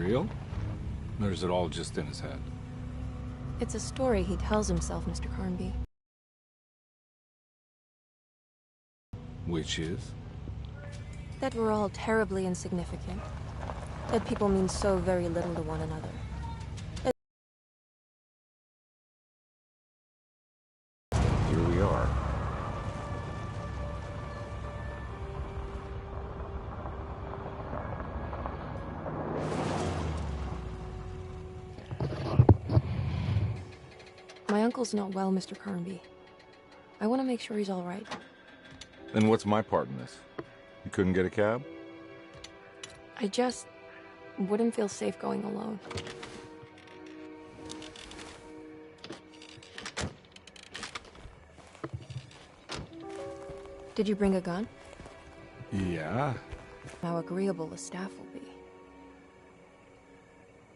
real? Or is it all just in his head? It's a story he tells himself, Mr. Carnby. Which is? That we're all terribly insignificant. That people mean so very little to one another. Here we are. My uncle's not well, Mr. Carnby. I want to make sure he's all right. Then what's my part in this? You couldn't get a cab? I just wouldn't feel safe going alone. Did you bring a gun? Yeah. How agreeable the staff will be.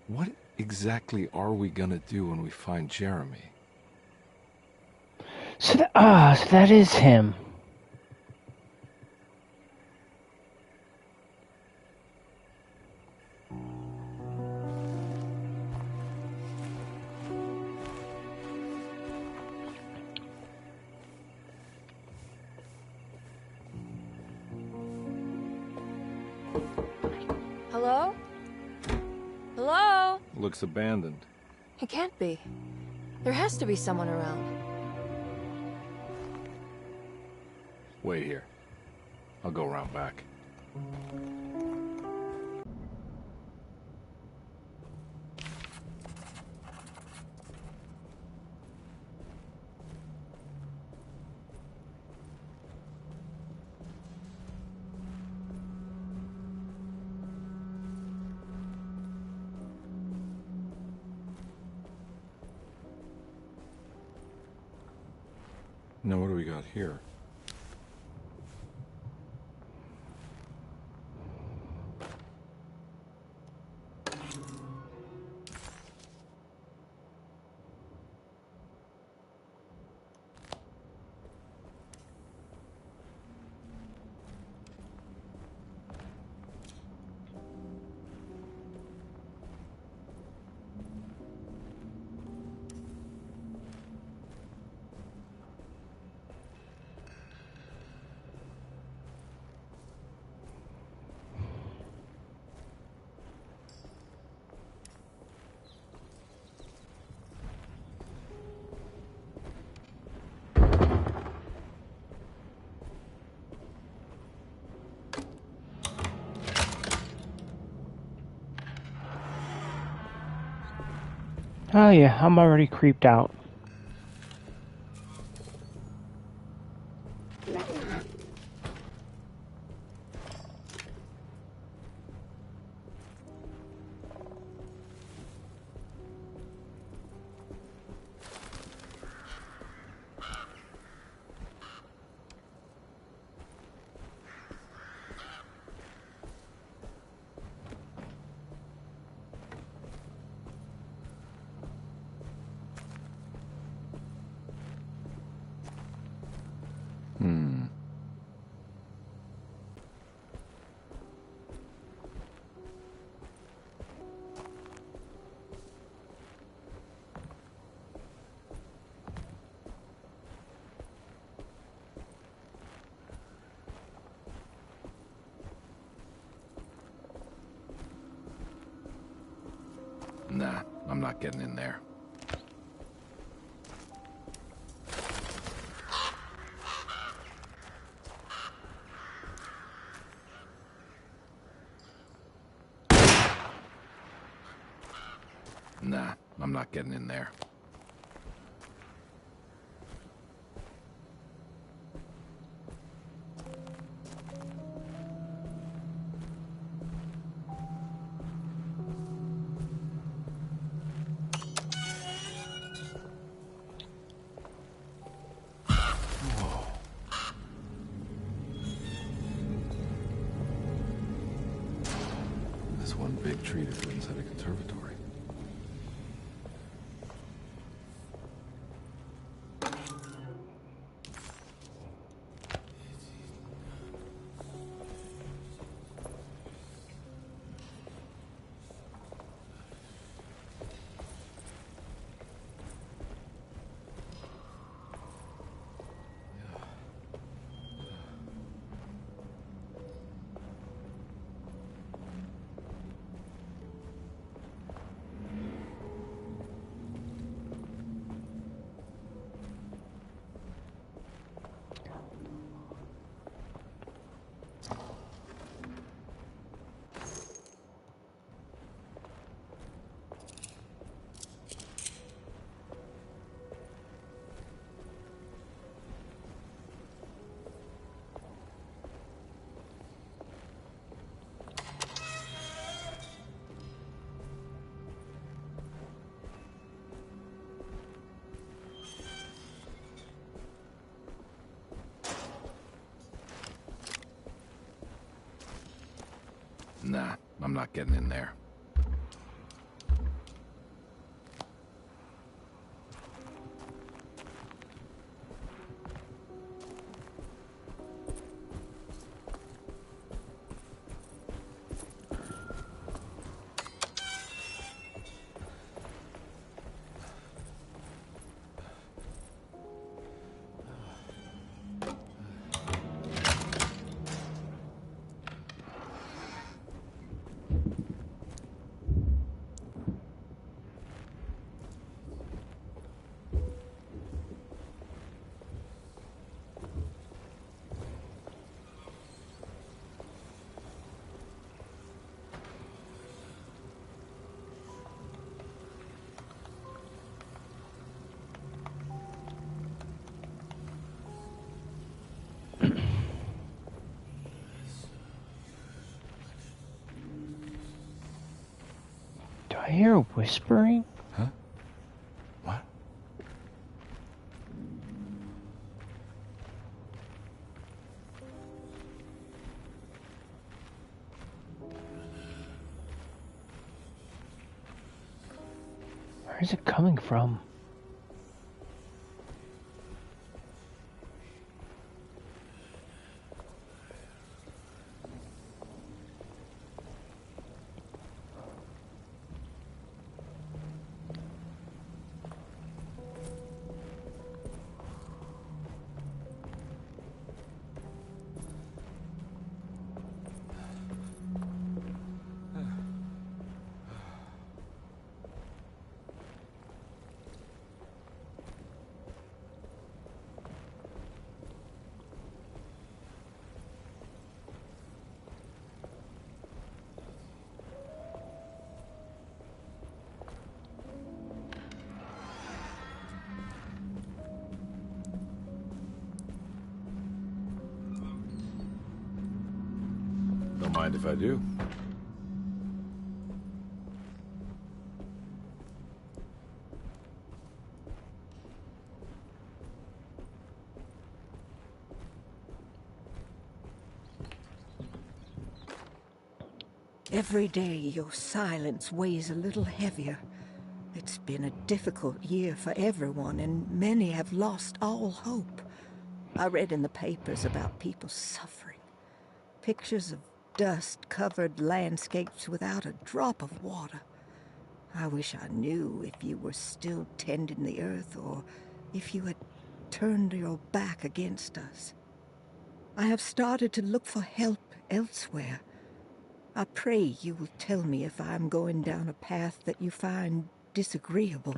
What exactly are we gonna do when we find Jeremy? So that is him. Hello? Hello? Looks abandoned. It can't be. There has to be someone around. Wait here. I'll go around back. Now what do we got here? Oh yeah, I'm already creeped out. Nah, I'm not getting in there. Nah, I'm not getting in there. This one big tree that grew inside a conservatory. I'm not getting in there. Do I hear whispering? Huh? What? Where is it coming from? Don't mind if I do. Every day your silence weighs a little heavier. It's been a difficult year for everyone, and many have lost all hope. I read in the papers about people suffering. Pictures of dust-covered landscapes without a drop of water. I wish I knew if you were still tending the earth or if you had turned your back against us. I have started to look for help elsewhere. I pray you will tell me if I am going down a path that you find disagreeable.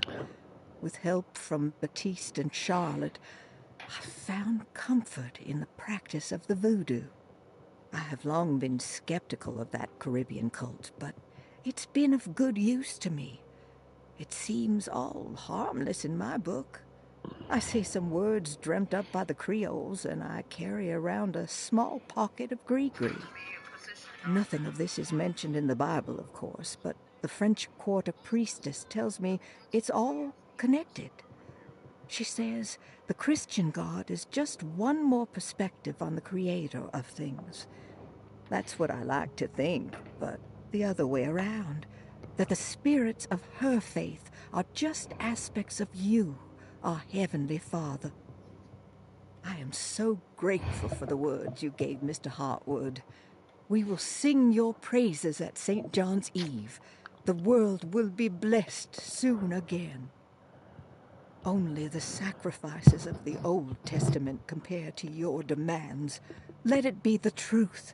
With help from Baptiste and Charlotte, I found comfort in the practice of the voodoo. I have long been skeptical of that Caribbean cult, but it's been of good use to me. It seems all harmless in my book. I say some words dreamt up by the Creoles, and I carry around a small pocket of gree-gree. Nothing of this is mentioned in the Bible, of course, but the French Quarter priestess tells me it's all connected. She says the Christian God is just one more perspective on the creator of things. That's what I like to think, but the other way around, that the spirits of her faith are just aspects of you, our Heavenly Father. I am so grateful for the words you gave Mr. Hartwood. We will sing your praises at St. John's Eve. The world will be blessed soon again. Only the sacrifices of the Old Testament compare to your demands. Let it be the truth.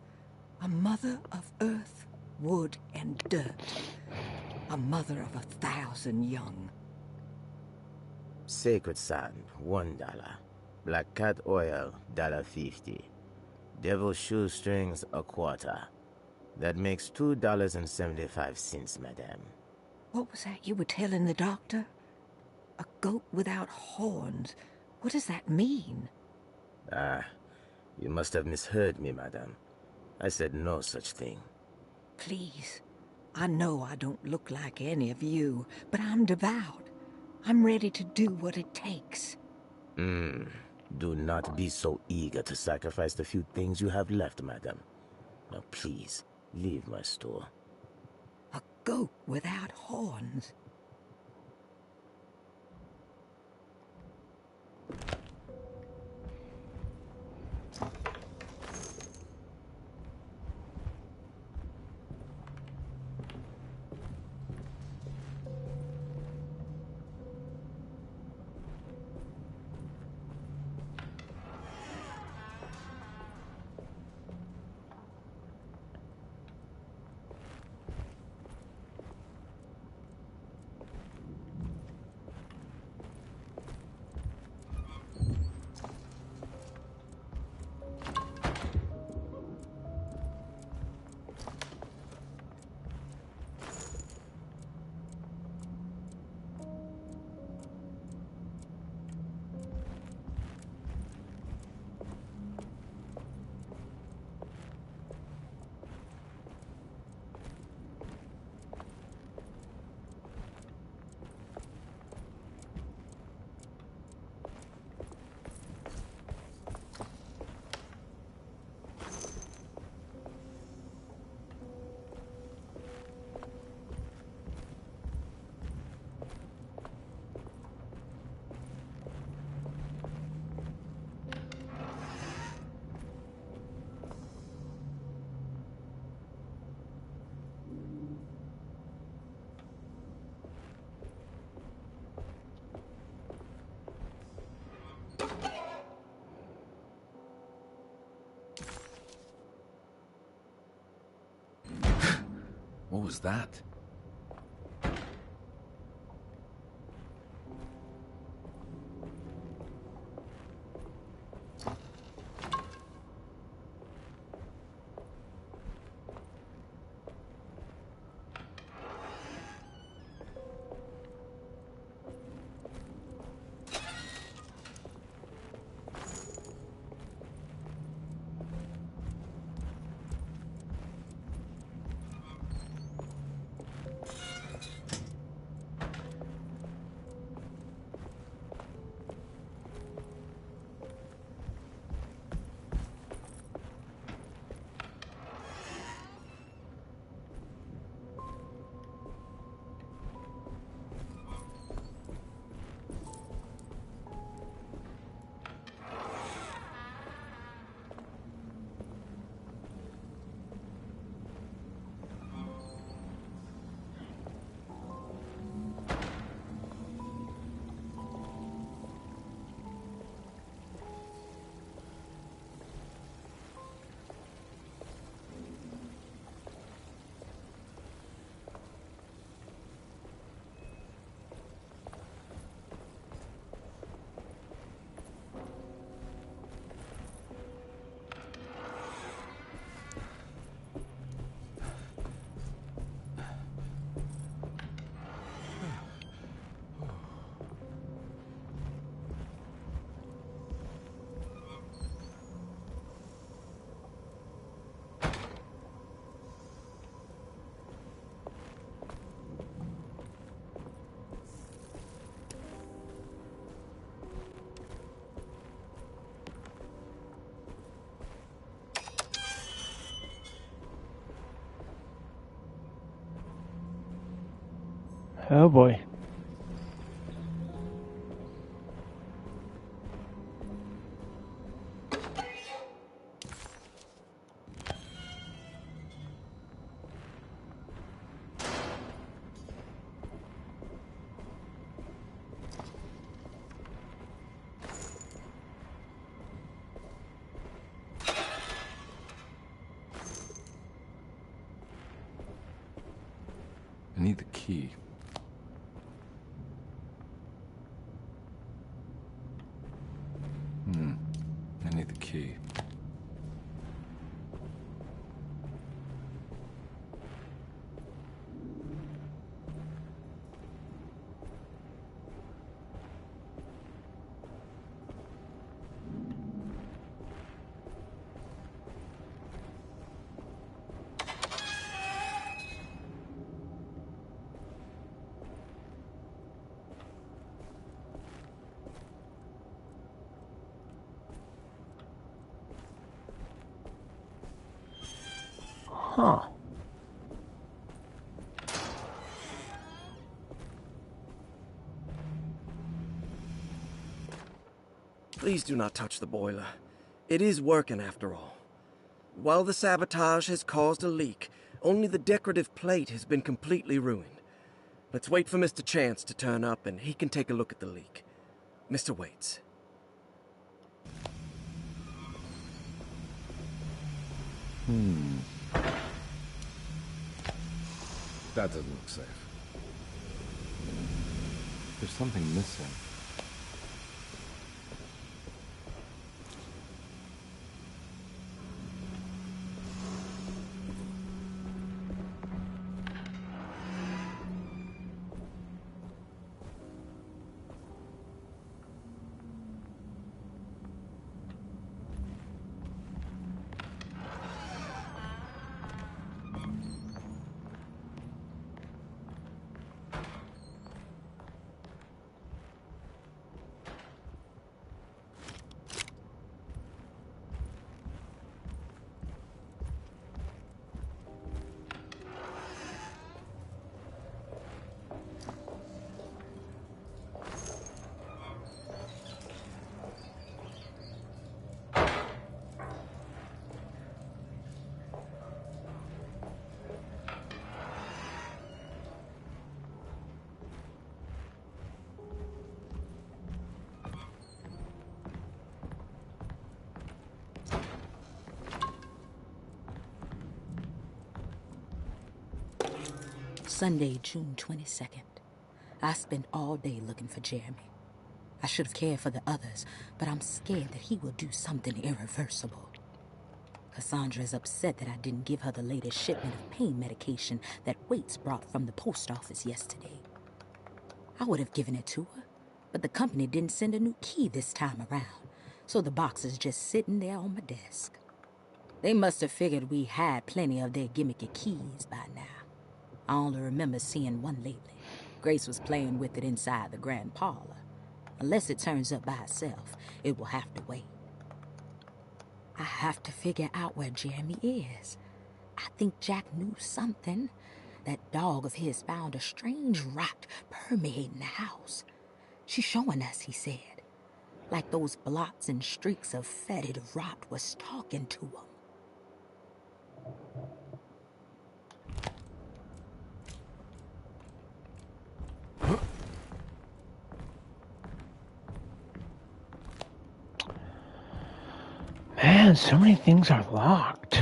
A mother of earth, wood, and dirt. A mother of 1,000 young. Sacred sand, $1. Black cat oil, $1.50. Devil shoestrings, a quarter. That makes $2.75, madame. What was that you were telling the doctor? A goat without horns. What does that mean? Ah, you must have misheard me, madame. I said no such thing. Please. I know I don't look like any of you, but I'm devout. I'm ready to do what it takes. Do not be so eager to sacrifice the few things you have left, madame. Now please, leave my store. goat without horns. What was that? Oh boy. I need the key. I need the key. Huh. Please do not touch the boiler. It is working after all. While the sabotage has caused a leak, only the decorative plate has been completely ruined. Let's wait for Mr. Chance to turn up and he can take a look at the leak. Mr. Waits. That doesn't look safe. There's something missing. Sunday, June 22nd. I spent all day looking for Jeremy. I should have cared for the others, but I'm scared that he will do something irreversible. Cassandra is upset that I didn't give her the latest shipment of pain medication that Waits brought from the post office yesterday. I would have given it to her, but the company didn't send a new key this time around, so the box is just sitting there on my desk. They must have figured we had plenty of their gimmicky keys by now. I only remember seeing one lately. Grace was playing with it inside the grand parlor. Unless it turns up by itself, it will have to wait. I have to figure out where Jeremy is. I think Jack knew something. That dog of his found a strange rot permeating the house. She's showing us, he said. Like those blots and streaks of fetid rot was talking to him. Man, so many things are locked.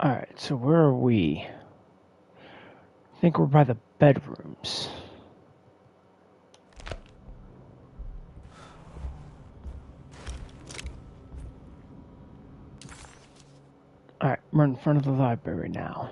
Alright, so where are we? I think we're by the bedrooms. Alright, we're in front of the library now.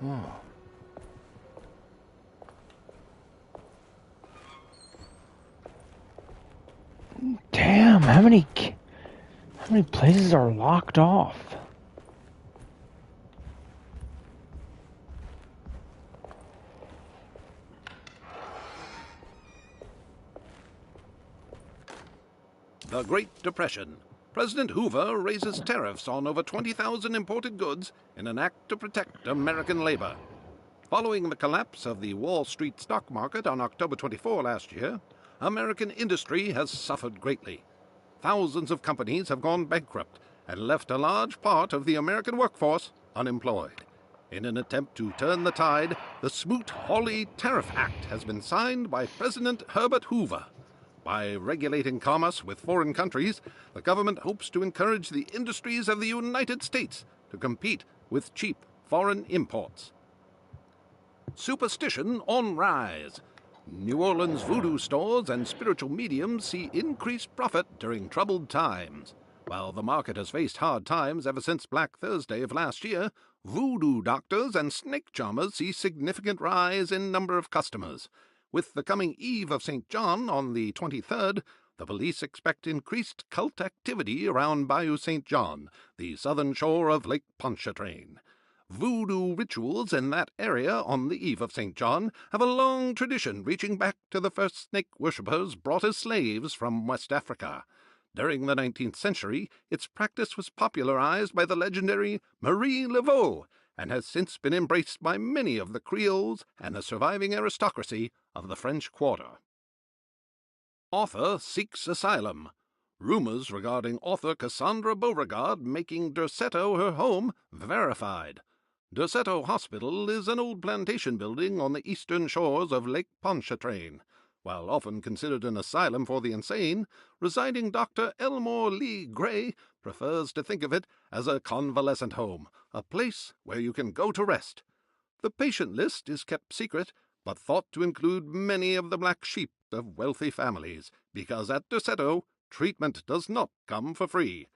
Oh. Damn, how many places are locked off? The Great Depression. President Hoover raises tariffs on over 20,000 imported goods in an act to protect American labor. Following the collapse of the Wall Street stock market on October 24 last year, American industry has suffered greatly. Thousands of companies have gone bankrupt and left a large part of the American workforce unemployed. In an attempt to turn the tide, the Smoot-Hawley Tariff Act has been signed by President Herbert Hoover. By regulating commerce with foreign countries, the government hopes to encourage the industries of the United States to compete with cheap foreign imports. Superstition on rise. New Orleans voodoo stores and spiritual mediums see increased profit during troubled times. While the market has faced hard times ever since Black Thursday of last year, voodoo doctors and snake charmers see significant rise in number of customers. With the coming Eve of St. John on the 23rd, the police expect increased cult activity around Bayou St. John, the southern shore of Lake Pontchartrain. Voodoo rituals in that area on the Eve of St. John have a long tradition reaching back to the first snake worshippers brought as slaves from West Africa. During the 19th century, its practice was popularized by the legendary Marie Laveau and has since been embraced by many of the Creoles and the surviving aristocracy of the French Quarter. Author seeks asylum. Rumors regarding author Cassandra Beauregard making Derceto her home verified. Derceto Hospital is an old plantation building on the eastern shores of Lake Pontchartrain. While often considered an asylum for the insane, residing Dr. Elmore Lee Gray prefers to think of it as a convalescent home, a place where you can go to rest. The patient list is kept secret, but thought to include many of the black sheep of wealthy families, because at Derceto, treatment does not come for free.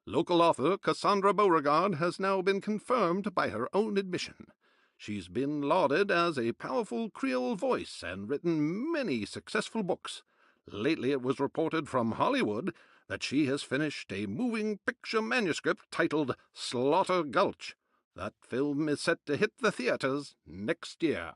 Local author Cassandra Beauregard has now been confirmed by her own admission. She's been lauded as a powerful Creole voice and written many successful books. Lately it was reported from Hollywood that she has finished a moving picture manuscript titled Slaughter Gulch. That film is set to hit the theaters next year.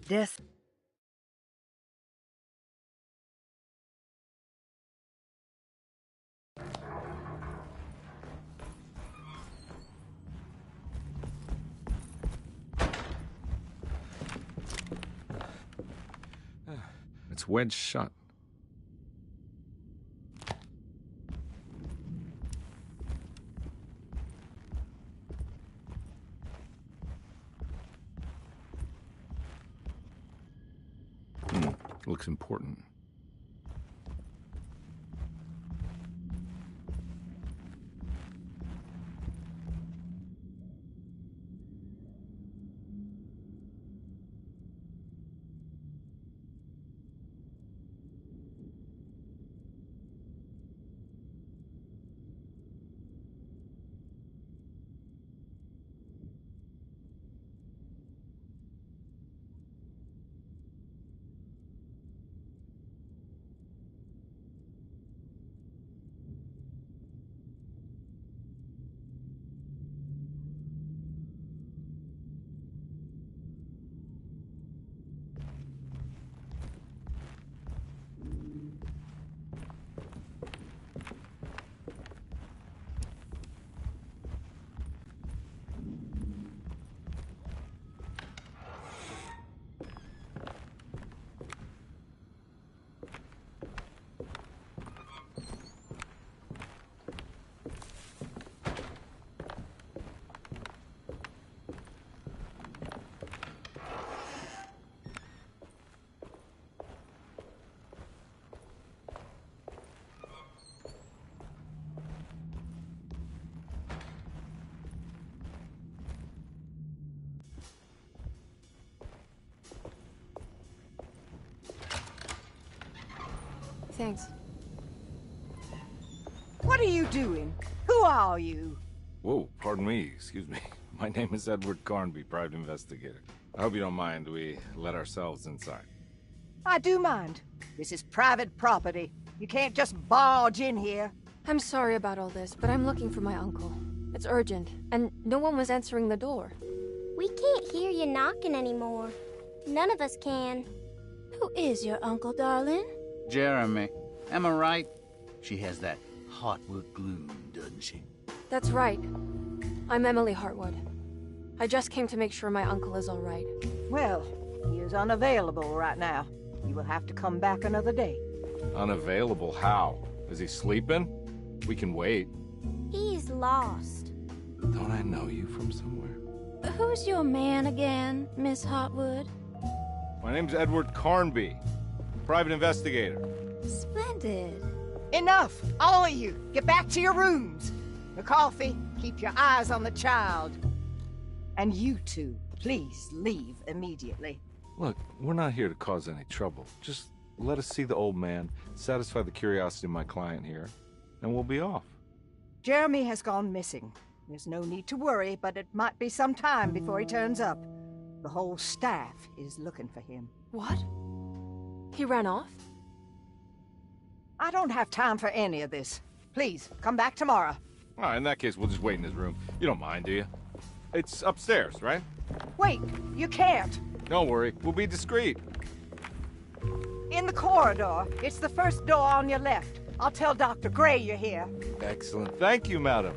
Death. It's wedged shut. Looks important. thanks. What are you doing? Who are you? Whoa, pardon me, excuse me. My name is Edward Carnby, private investigator. I hope you don't mind we let ourselves inside. I do mind. This is private property. You can't just barge in here. I'm sorry about all this, but I'm looking for my uncle. It's urgent, and no one was answering the door. We can't hear you knocking anymore. None of us can. Who is your uncle, darling? Jeremy. Am I right? She has that Hartwood gloom, doesn't she? That's right. I'm Emily Hartwood. I just came to make sure my uncle is all right. Well, he is unavailable right now. You will have to come back another day. Unavailable? How? Is he sleeping? We can wait. He's lost. Don't I know you from somewhere? Who's your man again, Miss Hartwood? My name's Edward Carnby, private investigator. Splendid. Enough! All of you! Get back to your rooms! McCarthy, keep your eyes on the child. And you two, please leave immediately. Look, we're not here to cause any trouble. Just let us see the old man, satisfy the curiosity of my client here, and we'll be off. Jeremy has gone missing. There's no need to worry, but it might be some time before he turns up. The whole staff is looking for him. What? He ran off? I don't have time for any of this. Please, come back tomorrow. All right, in that case, we'll just wait in his room. You don't mind, do you? It's upstairs, right? Wait, you can't. Don't worry, we'll be discreet. In the corridor. It's the first door on your left. I'll tell Dr. Gray you're here. Excellent. Thank you, madam.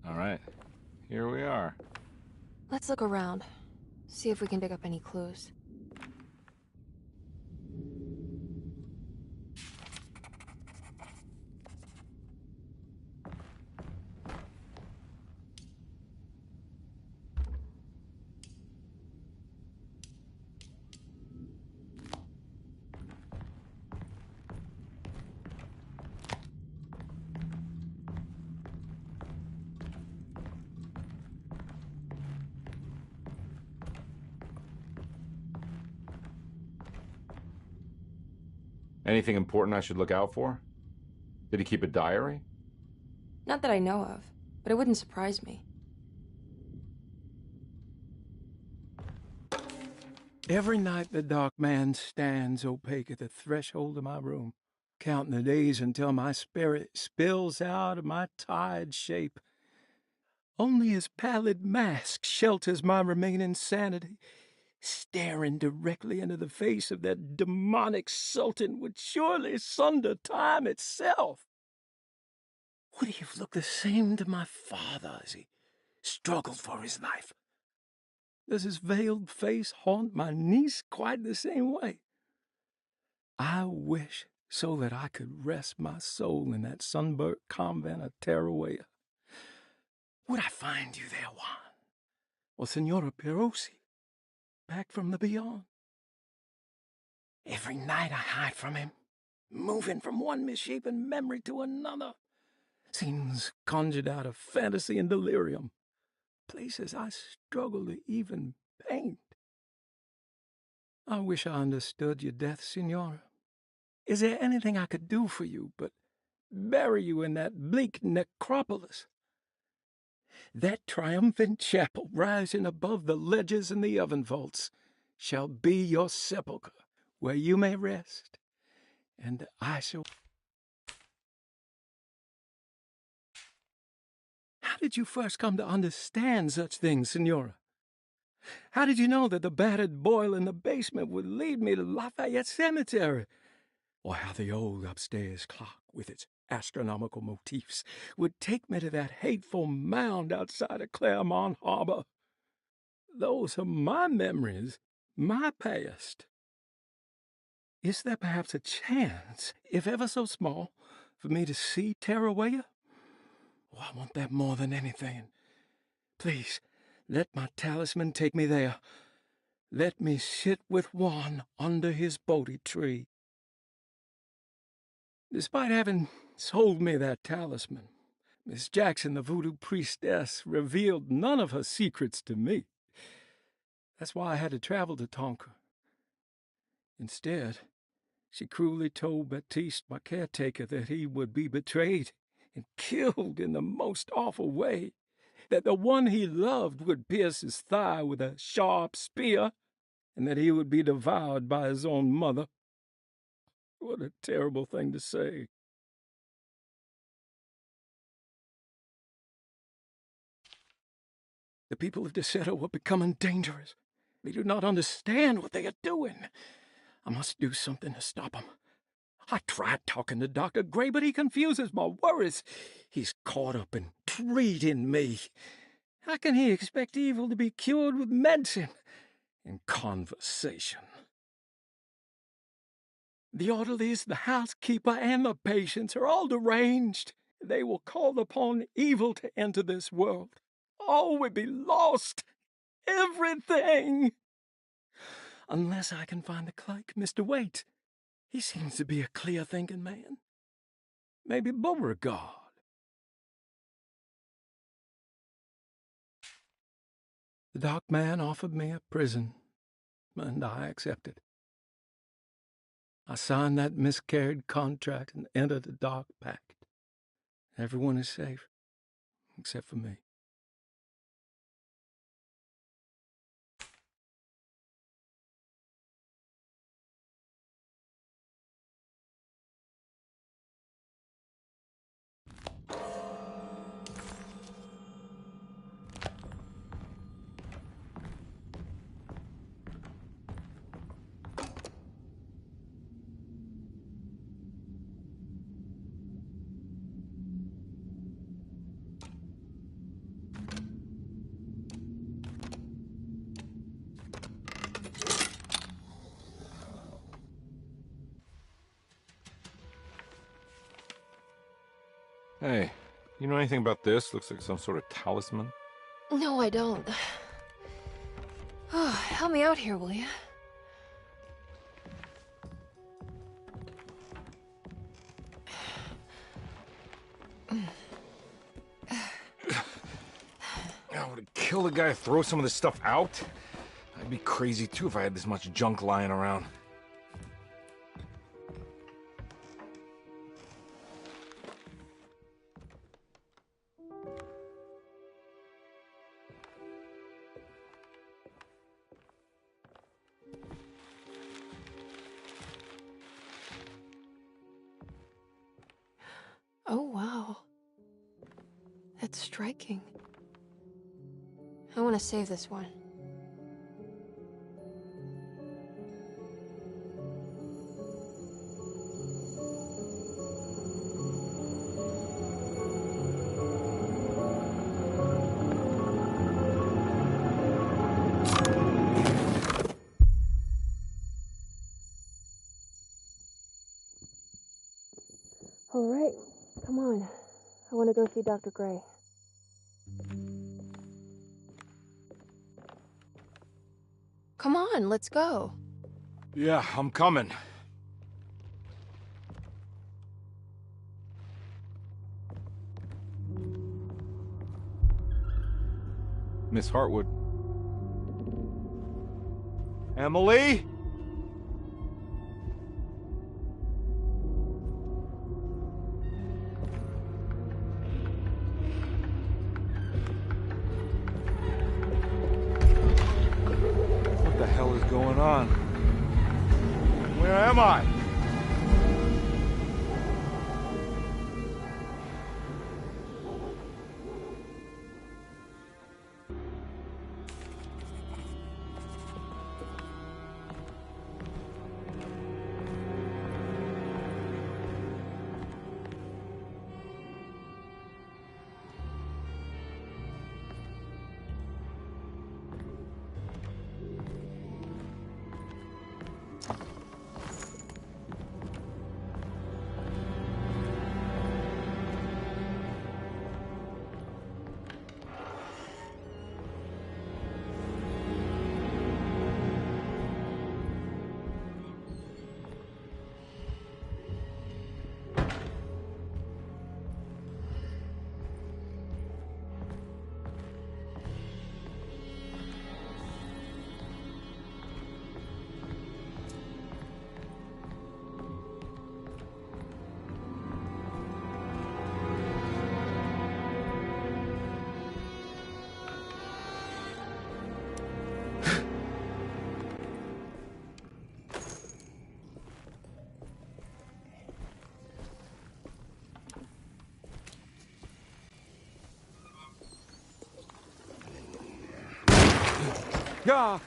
All right, here we are. Let's look around. See if we can dig up any clues. Anything important I should look out for? Did he keep a diary? Not that I know of, but it wouldn't surprise me. Every night the dark man stands opaque at the threshold of my room, counting the days until my spirit spills out of my tired shape. Only his pallid mask shelters my remaining sanity. Staring directly into the face of that demonic sultan would surely sunder time itself. Would he have looked the same to my father as he struggled for his life? Does his veiled face haunt my niece quite the same way? I wish so that I could rest my soul in that sunburnt convent of Teruel. Would I find you there, Juan? Or Senora Perosi, back from the beyond? Every night I hide from him, moving from one misshapen memory to another. Scenes conjured out of fantasy and delirium. Places I struggle to even paint. I wish I understood your death, Senora. Is there anything I could do for you but bury you in that bleak necropolis? That triumphant chapel rising above the ledges and the oven vaults shall be your sepulchre, where you may rest, and I shall... How did you first come to understand such things, Senora? How did you know that the battered boil in the basement would lead me to Lafayette Cemetery? Or how the old upstairs clock, with its astronomical motifs, would take me to that hateful mound outside of Claremont Harbor? Those are my memories, my past. Is there perhaps a chance, if ever so small, for me to see Teruel? Oh, I want that more than anything. Please, Let my talisman take me there. Let me sit with Juan under his Bodhi tree. Despite having sold me that talisman, Miss Jackson, the voodoo priestess, revealed none of her secrets to me. That's why I had to travel to Tonka. Instead, she cruelly told Baptiste, my caretaker, that he would be betrayed and killed in the most awful way, that the one he loved would pierce his thigh with a sharp spear, and that he would be devoured by his own mother. What a terrible thing to say. The people of Deseto are becoming dangerous. They do not understand what they are doing. I must do something to stop them. I tried talking to Dr. Gray, but he confuses my worries. He's caught up in treating me. How can he expect evil to be cured with medicine and conversation? The orderlies, the housekeeper, and the patients are all deranged. They will call upon evil to enter this world. All will be lost. Everything. Unless I can find the clerk, Mr. Waite. He seems to be a clear-thinking man. Maybe Beauregard. The dark man offered me a prison, and I accepted. I signed that miscarried contract and entered the dark pact. Everyone is safe, except for me. Hey, you know anything about this? Looks like some sort of talisman. No, I don't. Oh, help me out here, will you? I would kill the guy to throw some of this stuff out. I'd be crazy too if I had this much junk lying around. Oh, wow. That's striking. I want to save this one. All right, come on. I want to go see Dr. Gray. Come on, let's go. Yeah, I'm coming. Miss Hartwood. Emily? What the hell is going on? Where am I? Yeah.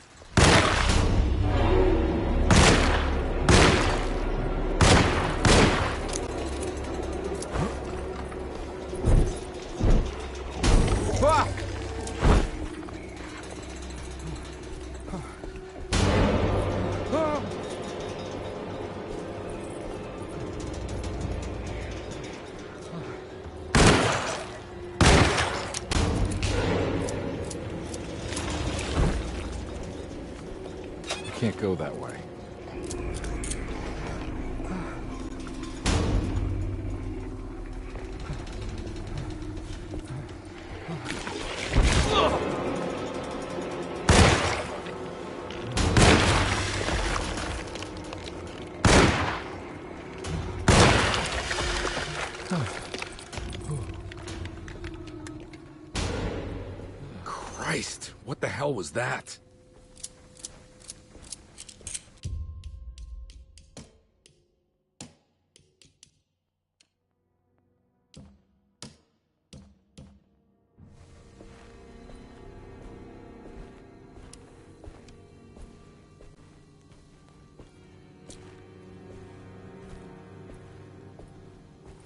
Fuck! Can't go that way. Christ, what the hell was that?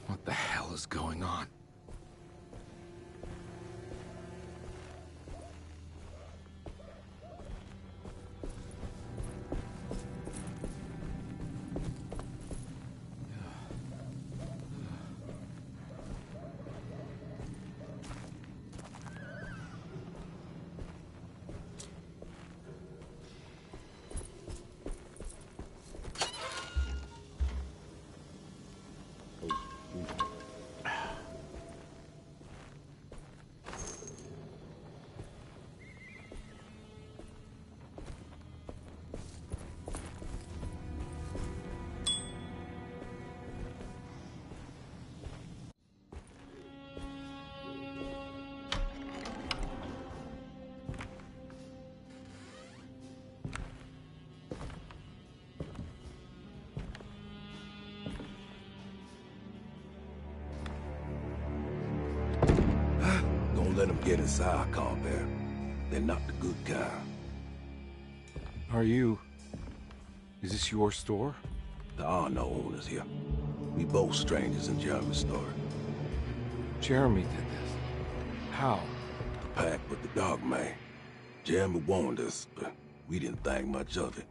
What the hell is going on? Don't let them get inside, Compare. They're not the good kind. Are you... Is this your store? There are no owners here. We both strangers in Jeremy's store. Jeremy did this. How? The pact with the dog man. Jeremy warned us, but we didn't think much of it.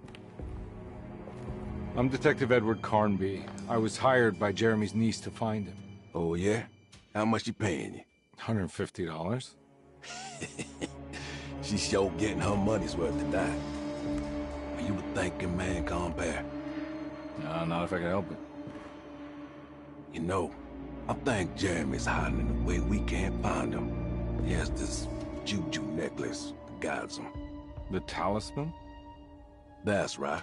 I'm Detective Edward Carnby. I was hired by Jeremy's niece to find him. Oh, yeah? How much she paying you? $150. She's sure getting her money's worth tonight. Are you a thinking man, Compare? No, not if I can help it. You know, I think Jeremy's hiding in a way we can't find him. He has this juju necklace that guides him. The talisman? That's right.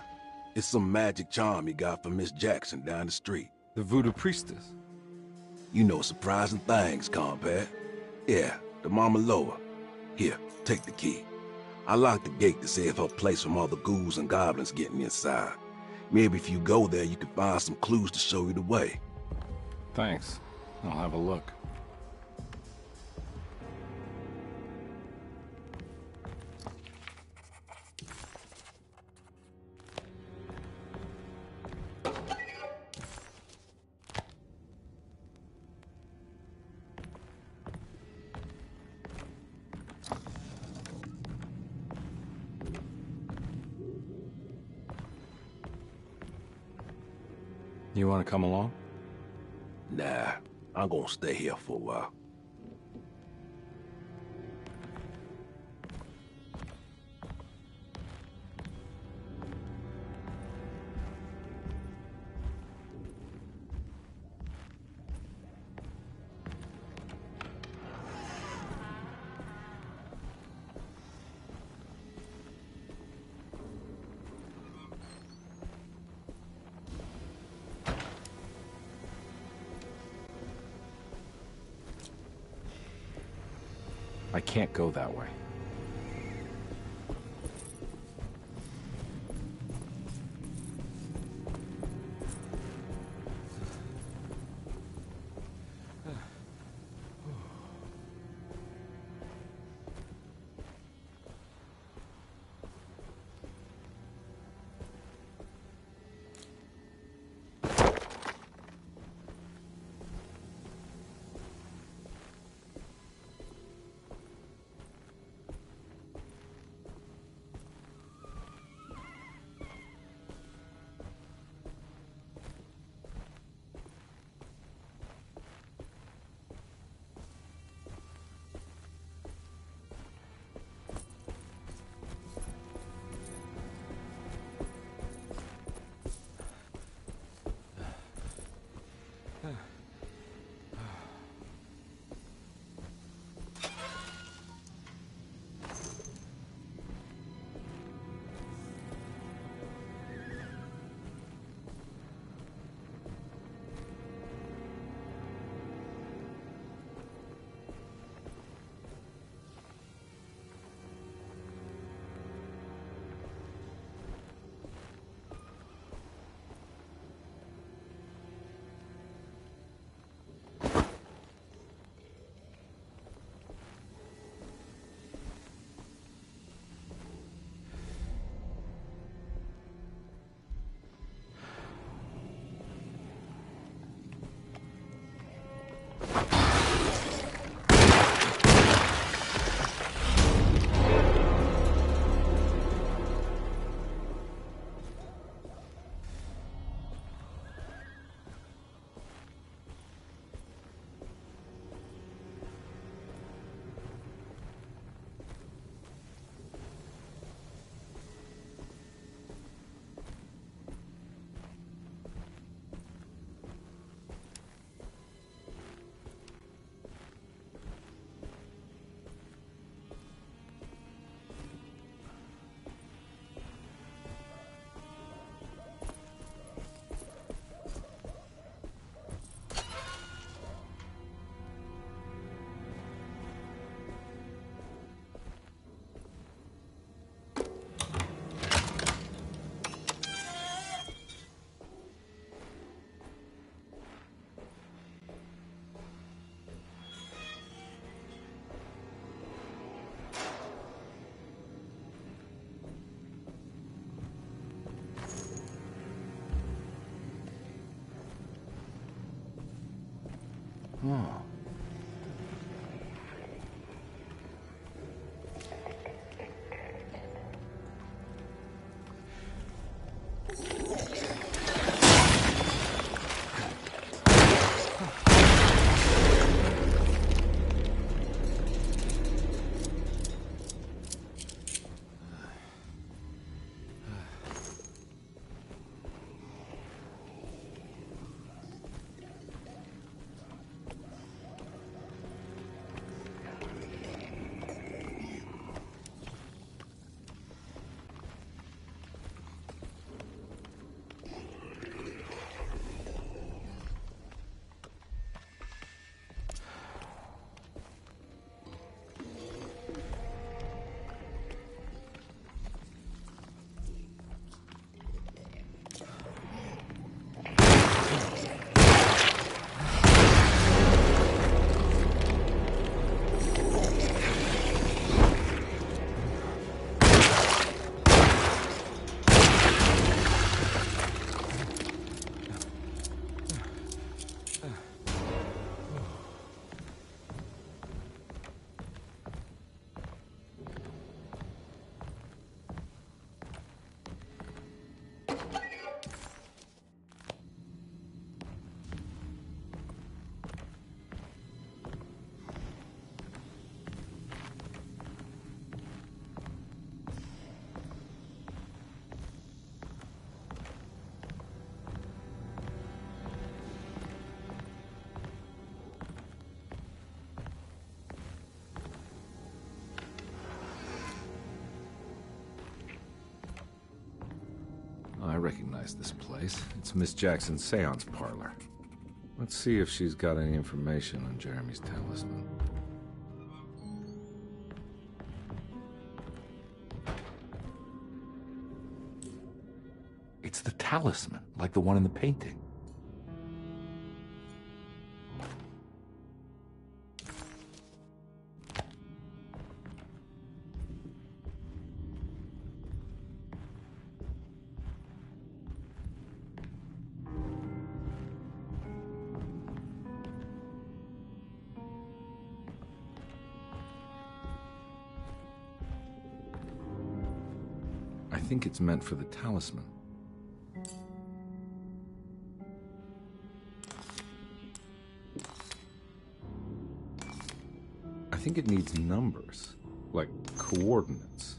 It's some magic charm he got from Miss Jackson down the street. The voodoo priestess? You know surprising things, Compare. Yeah, the Mama Loa. Here, take the key. I locked the gate to save her place from all the ghouls and goblins getting inside. Maybe if you go there, you can find some clues to show you the way. Thanks. I'll have a look. You want to come along? Nah, I'm gonna stay here for a while. I can't go that way. Oh. I recognize this place. It's Miss Jackson's seance parlor. Let's see if she's got any information on Jeremy's talisman. It's the talisman, like the one in the painting. I think it's meant for the talisman. I think it needs numbers, like coordinates.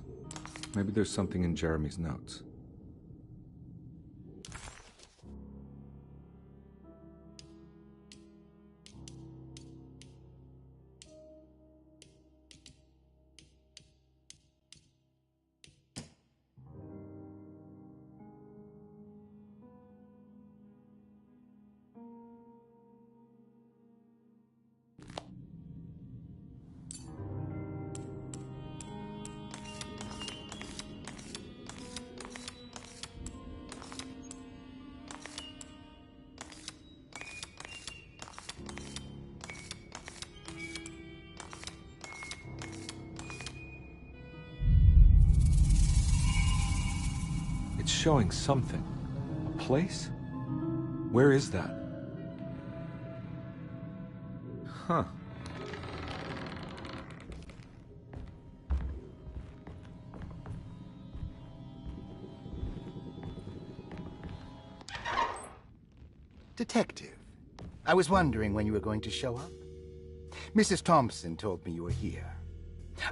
Maybe there's something in Jeremy's notes. Showing something. A place? Where is that? Huh. Detective, I was wondering when you were going to show up. Mrs. Thompson told me you were here.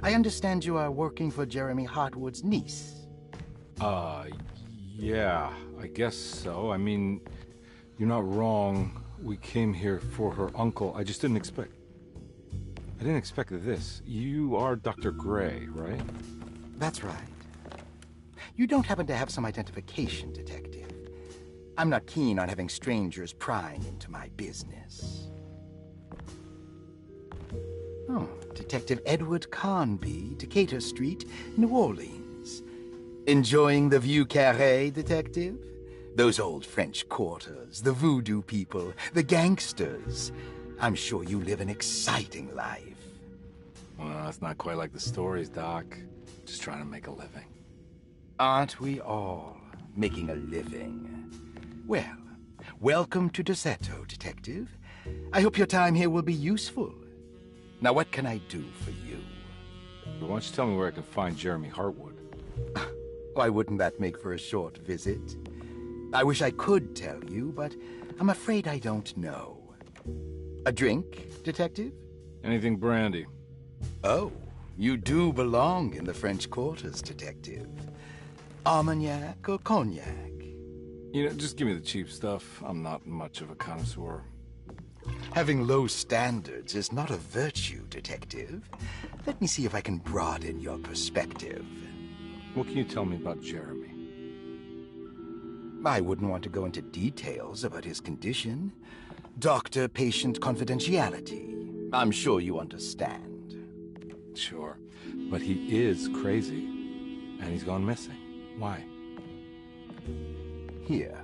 I understand you are working for Jeremy Hartwood's niece. Yeah, I guess so. I mean, you're not wrong. We came here for her uncle. I just didn't expect... I didn't expect this. You are Dr. Gray, right? That's right. You don't happen to have some identification, Detective. I'm not keen on having strangers prying into my business. Oh, Detective Edward Carnby, Decatur Street, New Orleans. Enjoying the Vieux Carré, Detective? Those old French quarters, the voodoo people, the gangsters. I'm sure you live an exciting life. Well, it's not quite like the stories, Doc. Just trying to make a living. Aren't we all making a living? Well, welcome to Deseto, Detective. I hope your time here will be useful. Now, what can I do for you? Why don't you tell me where I can find Jeremy Hartwood? Why wouldn't that make for a short visit? I wish I could tell you, but I'm afraid I don't know. A drink, Detective? Anything brandy. Oh, you do belong in the French quarters, Detective. Armagnac or cognac? You know, just give me the cheap stuff. I'm not much of a connoisseur. Having low standards is not a virtue, Detective. Let me see if I can broaden your perspective. What can you tell me about Jeremy? I wouldn't want to go into details about his condition. Doctor-patient confidentiality. I'm sure you understand. Sure, but he is crazy, and he's gone missing. Why? Here,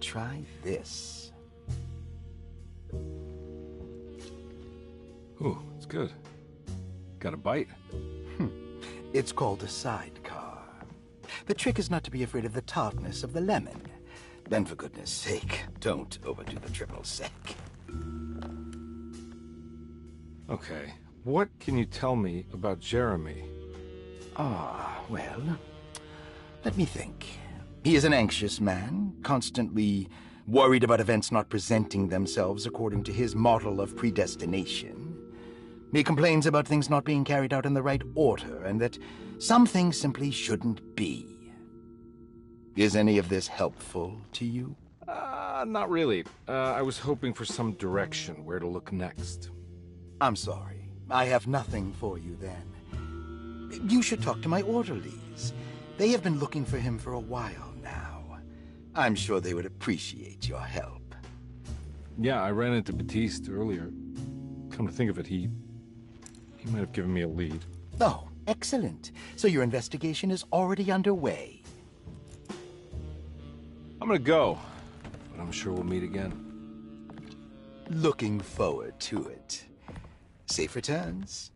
try this. Ooh, it's good. Got a bite? It's called a sidecar. The trick is not to be afraid of the tartness of the lemon. Then, for goodness sake, don't overdo the triple sec. Okay, what can you tell me about Jeremy? Well, let me think. He is an anxious man, constantly worried about events not presenting themselves according to his model of predestination. He complains about things not being carried out in the right order, and that some things simply shouldn't be. Is any of this helpful to you? Not really. I was hoping for some direction where to look next. I'm sorry. I have nothing for you then. You should talk to my orderlies. They have been looking for him for a while now. I'm sure they would appreciate your help. Yeah, I ran into Batiste earlier. Come to think of it, he might have given me a lead. Oh, excellent. So your investigation is already underway. I'm gonna go, but I'm sure we'll meet again. Looking forward to it. Safe returns.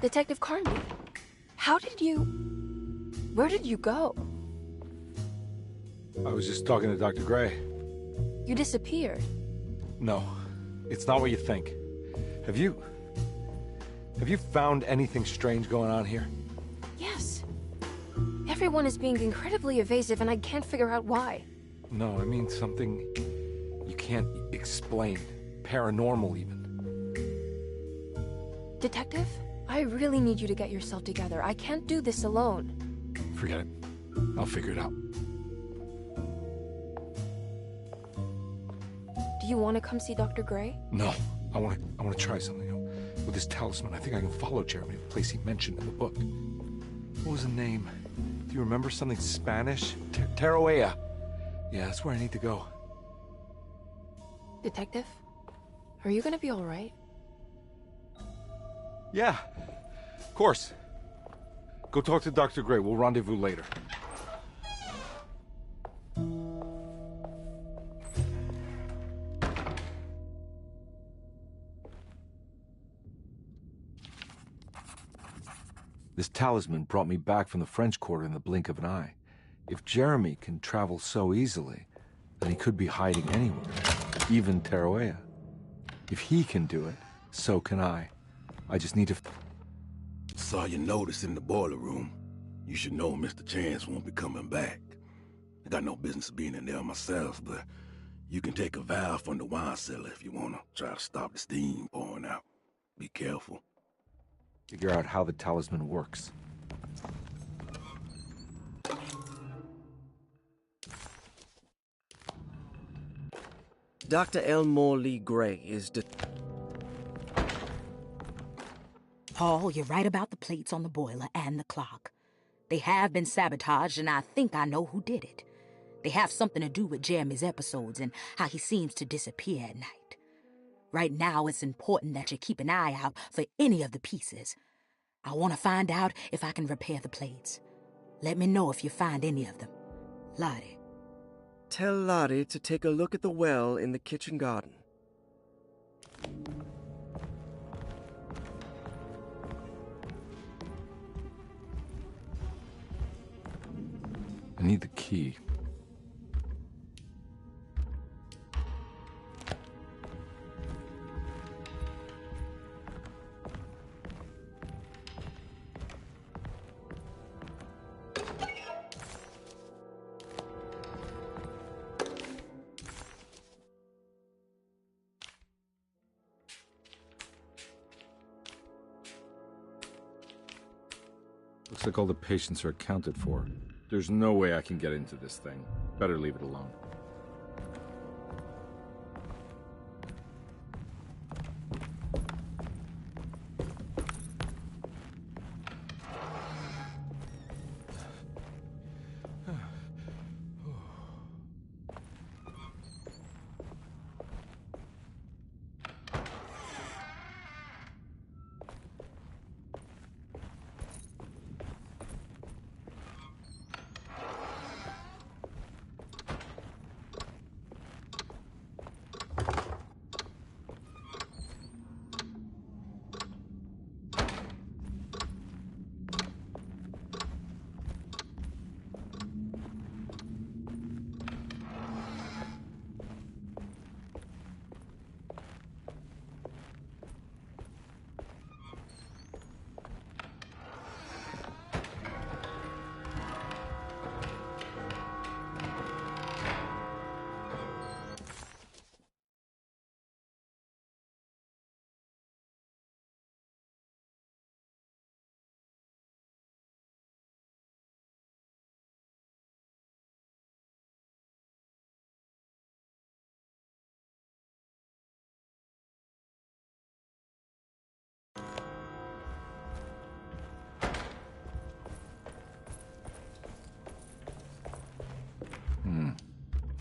Detective Carnby, where did you go? I was just talking to Dr. Gray. You disappeared. No, it's not what you think. Have you found anything strange going on here? Yes. Everyone is being incredibly evasive and I can't figure out why. No, I mean something you can't explain. Paranormal, even. Detective, I really need you to get yourself together. I can't do this alone. Forget it. I'll figure it out. Do you want to come see Dr. Gray? No, I want to try something. With this talisman, I think I can follow Jeremy to the place he mentioned in the book. What was the name? Do you remember something Spanish? Tarawea. Yeah, that's where I need to go. Detective, are you gonna be all right? Yeah, of course. Go talk to Dr. Gray. We'll rendezvous later. This talisman brought me back from the French Quarter in the blink of an eye. If Jeremy can travel so easily, then he could be hiding anywhere, even Tarawea. If he can do it, so can I. I just need to... Saw your notice in the boiler room. You should know Mr. Chance won't be coming back. I got no business being in there myself, but you can take a valve from the wine cellar if you want to try to stop the steam pouring out. Be careful. Figure out how the talisman works. Dr. Elmore Lee Gray is Paul, you're right about the plates on the boiler and the clock. They have been sabotaged, and I think I know who did it. They have something to do with Jeremy's episodes and how he seems to disappear at night. Right now, it's important that you keep an eye out for any of the pieces. I want to find out if I can repair the plates. Let me know if you find any of them. Lottie. tell Lottie to take a look at the well in the kitchen garden. I need the key. Looks like all the patients are accounted for. There's no way I can get into this thing. Better leave it alone.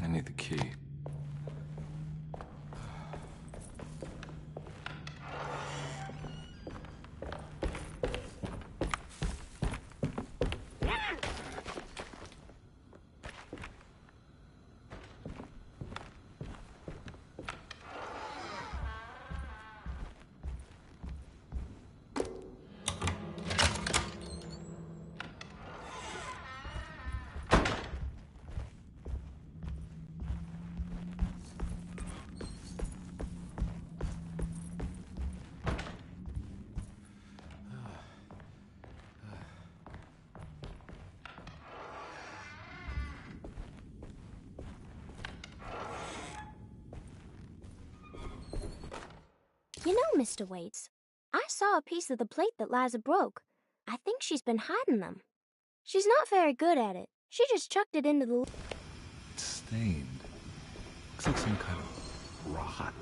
I need the key. You know, Mr. Waits, I saw a piece of the plate that Liza broke. I think she's been hiding them. She's not very good at it. She just chucked it into the... It's stained. Looks like some kind of rot.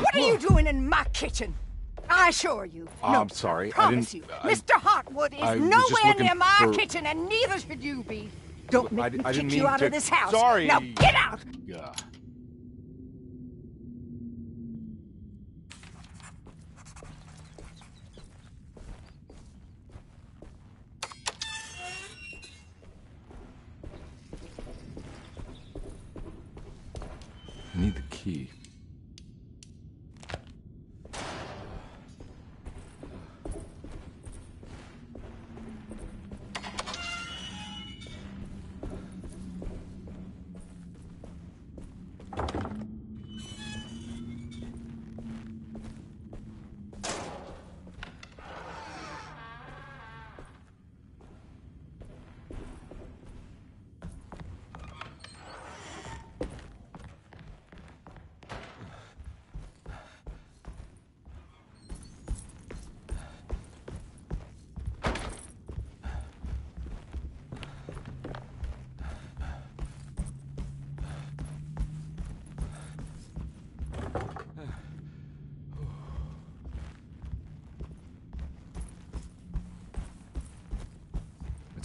What are you doing in my kitchen? I assure you. No, I'm sorry. Promise you. Mr. Hartwood is nowhere near my kitchen, and neither should you be. Don't make me kick you out of this house. Sorry. Now get out! Yeah. I need the key.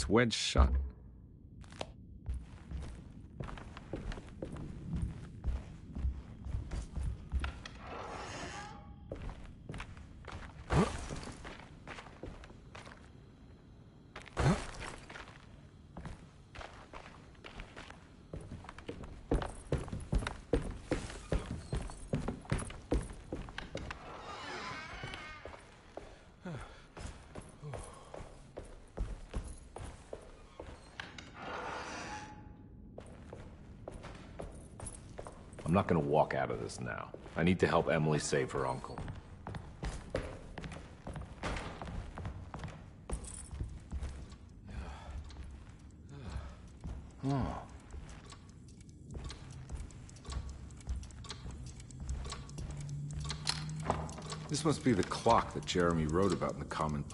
it's wedged shut. I'm not gonna walk out of this now. I need to help Emily save her uncle. Oh. This must be the clock that Jeremy wrote about in the comment.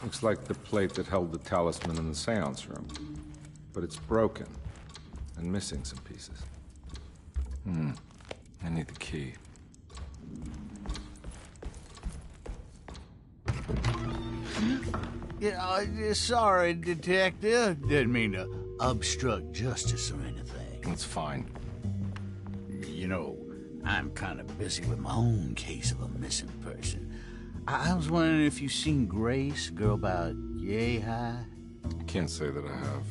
Looks like the plate that held the talisman in the seance room. But it's broken and missing some pieces. I need the key. Yeah, sorry, Detective. Didn't mean to obstruct justice or anything. It's fine. You know, I'm kind of busy with my own case of a missing person. I was wondering if you've seen Grace, a girl about yay high? I can't say that I have.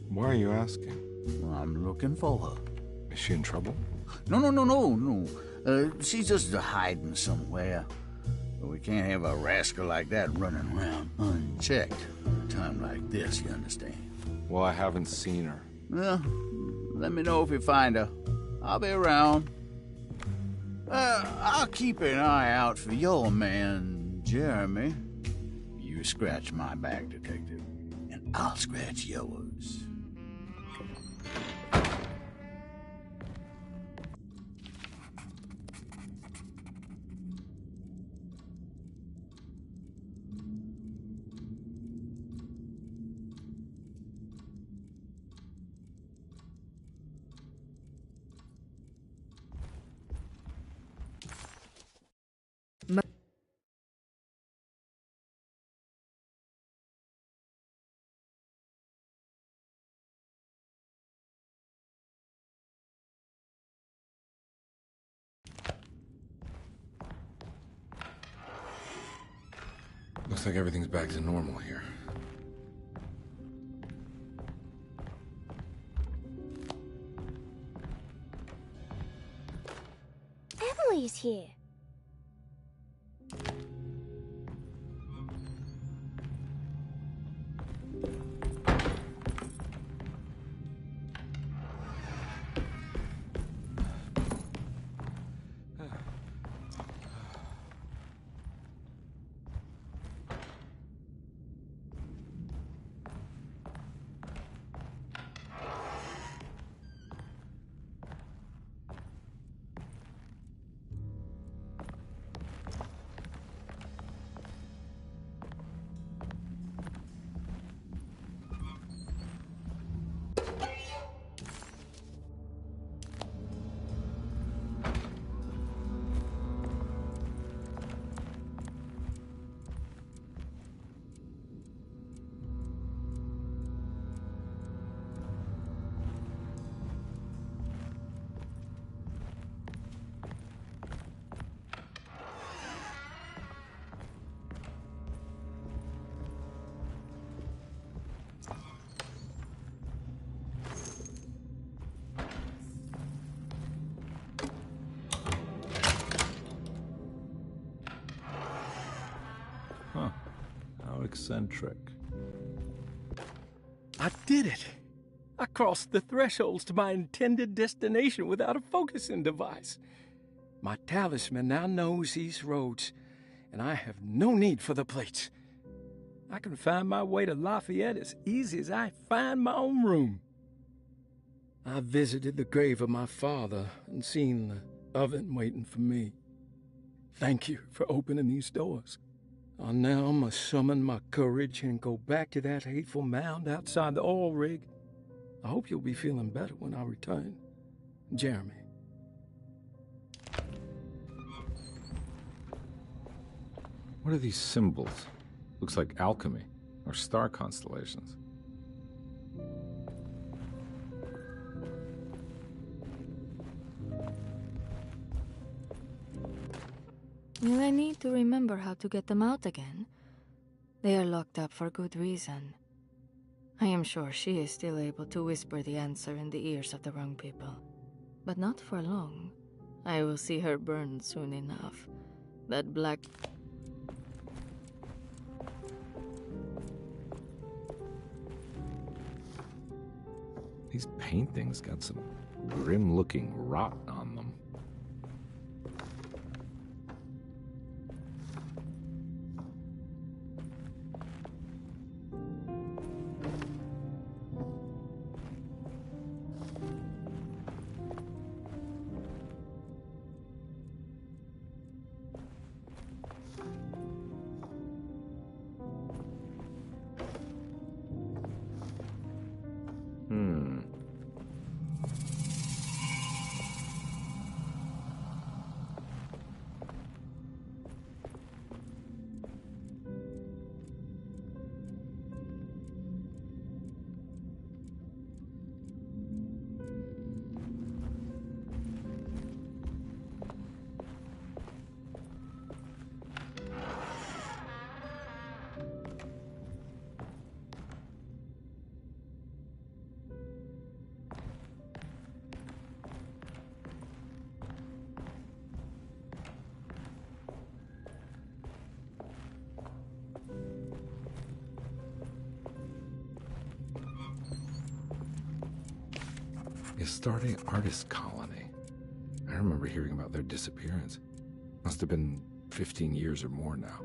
Why are you asking? Well, I'm looking for her. Is she in trouble? No. She's just hiding somewhere. We can't have a rascal like that running around unchecked at a time like this, you understand? Well, I haven't seen her. Well, let me know if you find her. I'll be around. I'll keep an eye out for your man, Jeremy. You scratch my back, Detective, and I'll scratch yours. Looks like everything's back to normal here. Emily's here. Eccentric. I did it! I crossed the thresholds to my intended destination without a focusing device. My talisman now knows these roads, and I have no need for the plates. I can find my way to Lafayette as easy as I find my own room. I visited the grave of my father and seen the oven waiting for me. Thank you for opening these doors. I now must summon my courage and go back to that hateful mound outside the oil rig. I hope you'll be feeling better when I return. Jeremy. What are these symbols? Looks like alchemy. or star constellations. Will I need to remember how to get them out again? They are locked up for good reason. I am sure she is still able to whisper the answer in the ears of the wrong people. But not for long. I will see her burn soon enough. That black... These paintings got some grim-looking rot on them. Is starting an artist colony. I remember hearing about their disappearance. Must have been 15 years or more now.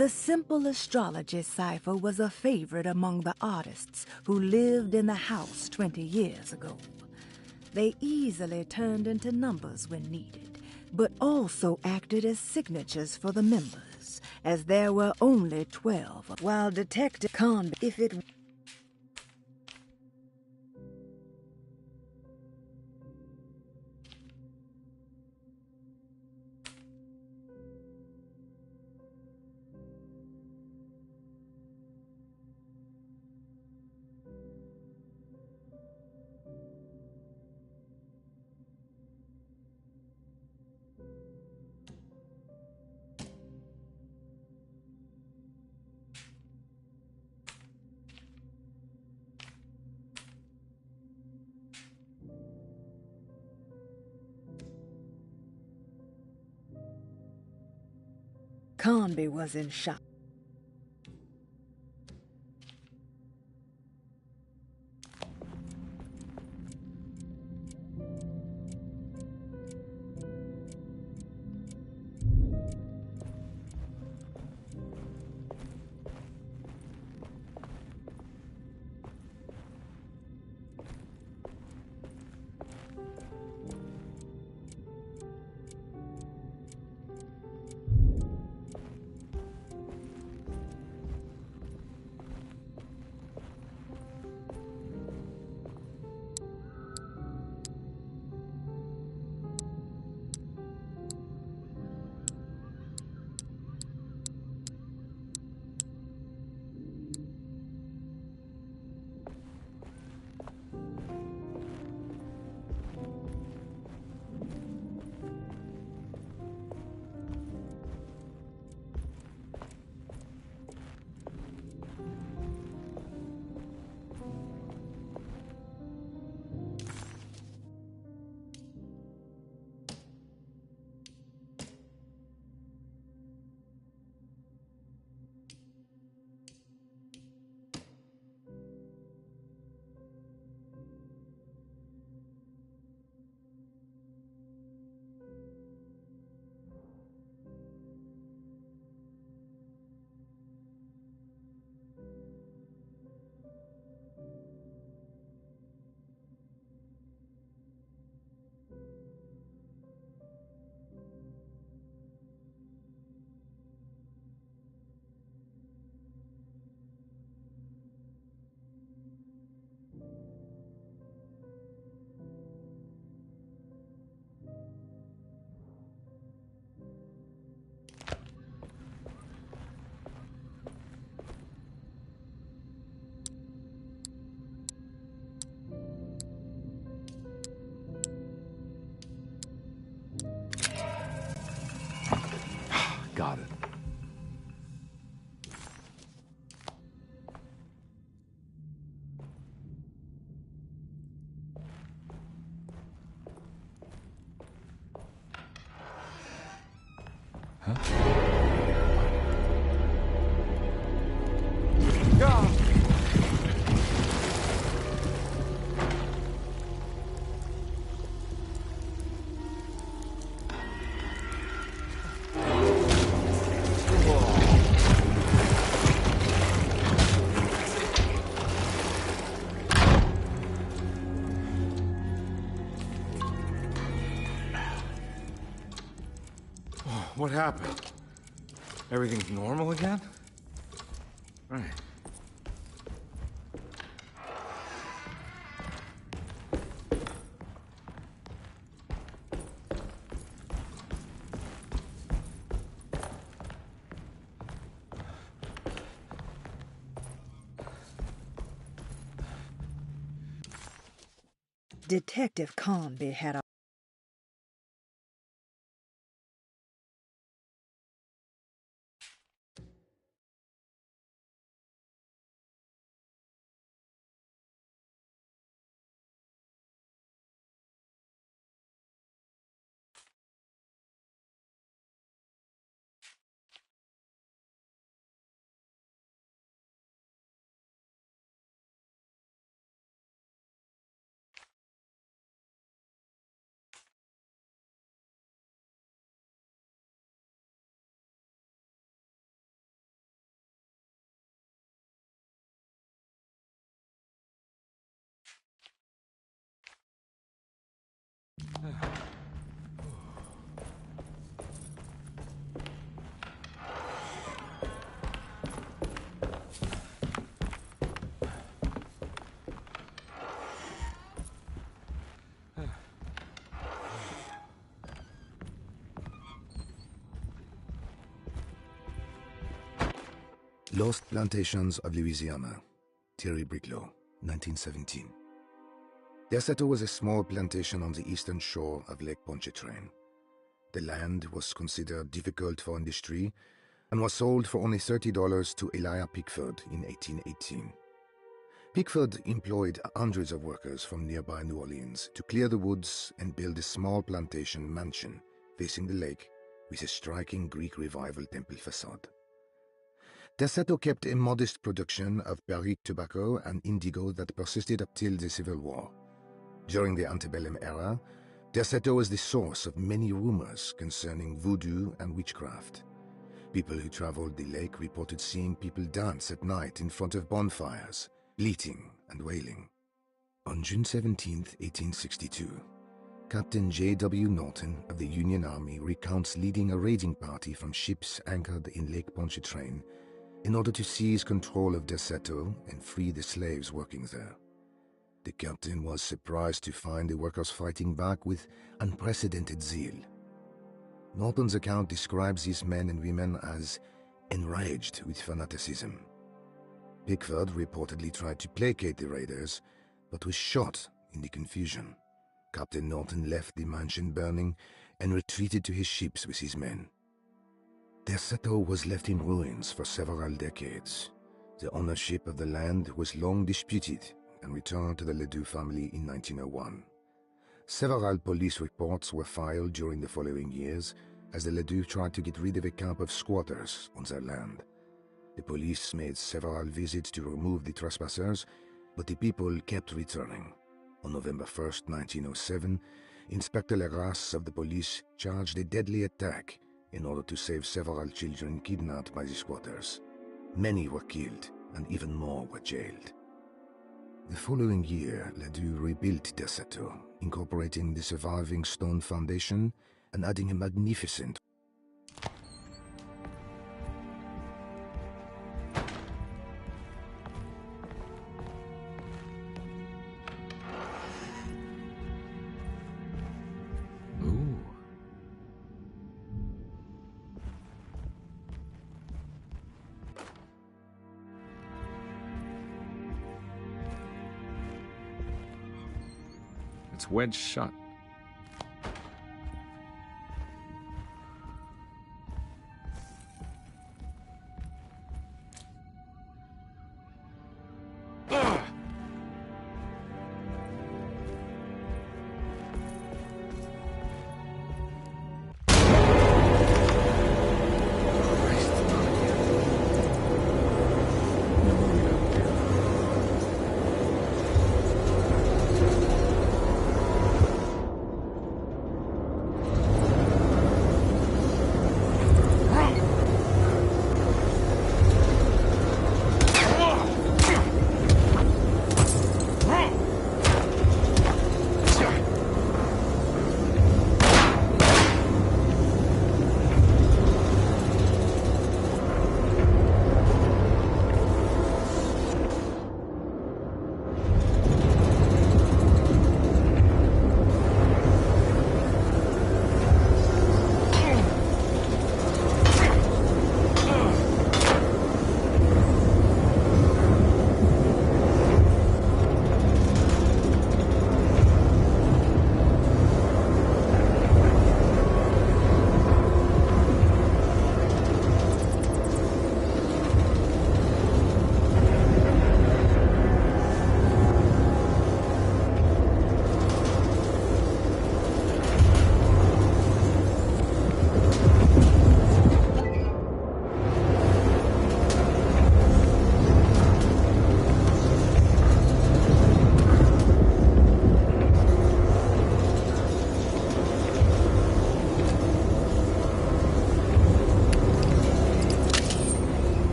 The simple astrology cipher was a favorite among the artists who lived in the house 20 years ago. They easily turned into numbers when needed, but also acted as signatures for the members, as there were only 12, while Detective Conby, if it Conby was in shock. Got it. What happened? Everything's normal again? Right. Detective Conby had a Lost Plantations of Louisiana, Thierry Briclot, 1917. Derceto was a small plantation on the eastern shore of Lake Pontchartrain. The land was considered difficult for industry and was sold for only $30 to Elijah Pickford in 1818. Pickford employed hundreds of workers from nearby New Orleans to clear the woods and build a small plantation mansion facing the lake with a striking Greek Revival temple facade. Derceto kept a modest production of Perique tobacco and indigo that persisted up till the Civil War. During the antebellum era, Derceto was the source of many rumors concerning voodoo and witchcraft. People who traveled the lake reported seeing people dance at night in front of bonfires, bleating and wailing. On June 17, 1862, Captain J.W. Norton of the Union Army recounts leading a raiding party from ships anchored in Lake Pontchartrain in order to seize control of Derceto and free the slaves working there. The captain was surprised to find the workers fighting back with unprecedented zeal. Norton's account describes these men and women as enraged with fanaticism. Pickford reportedly tried to placate the raiders, but was shot in the confusion. Captain Norton left the mansion burning and retreated to his ships with his men. Derceto was left in ruins for several decades. The ownership of the land was long disputed and returned to the Ledoux family in 1901. Several police reports were filed during the following years as the Ledoux tried to get rid of a camp of squatters on their land. The police made several visits to remove the trespassers, but the people kept returning. On November 1st, 1907, Inspector Legras of the police charged a deadly attack in order to save several children kidnapped by the squatters. Many were killed, and even more were jailed. The following year, Ledoux rebuilt Derceto, incorporating the surviving stone foundation and adding a magnificent It's wedged shut.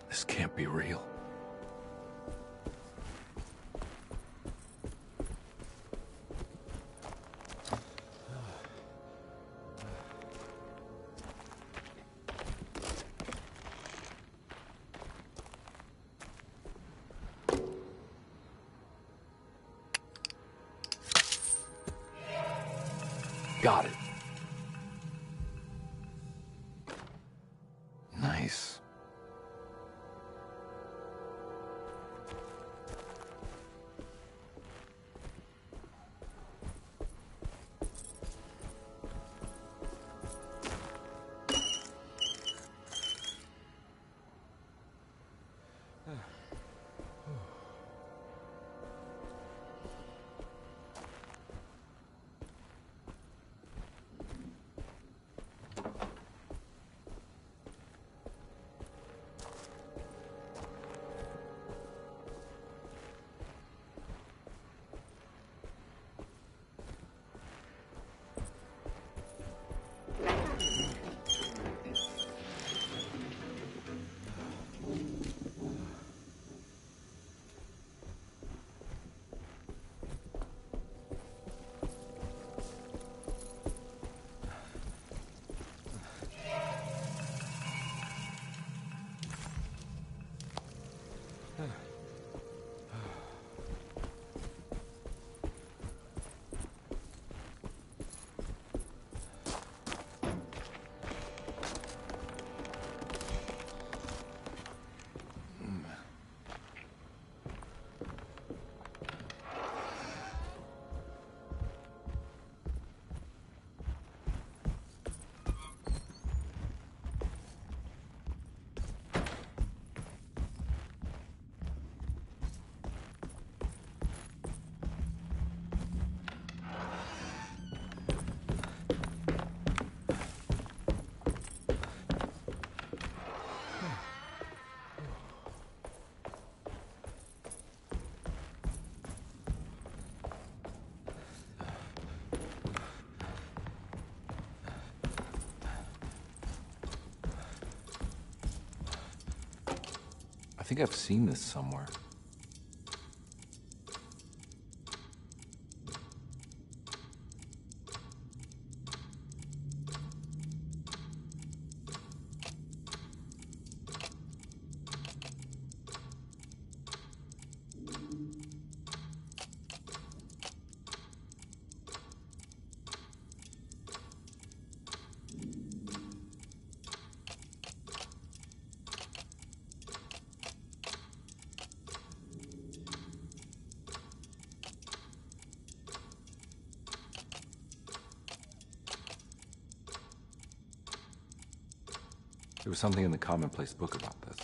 This can't be real. Got it. Nice. I think I've seen this somewhere. There was something in the commonplace book about this.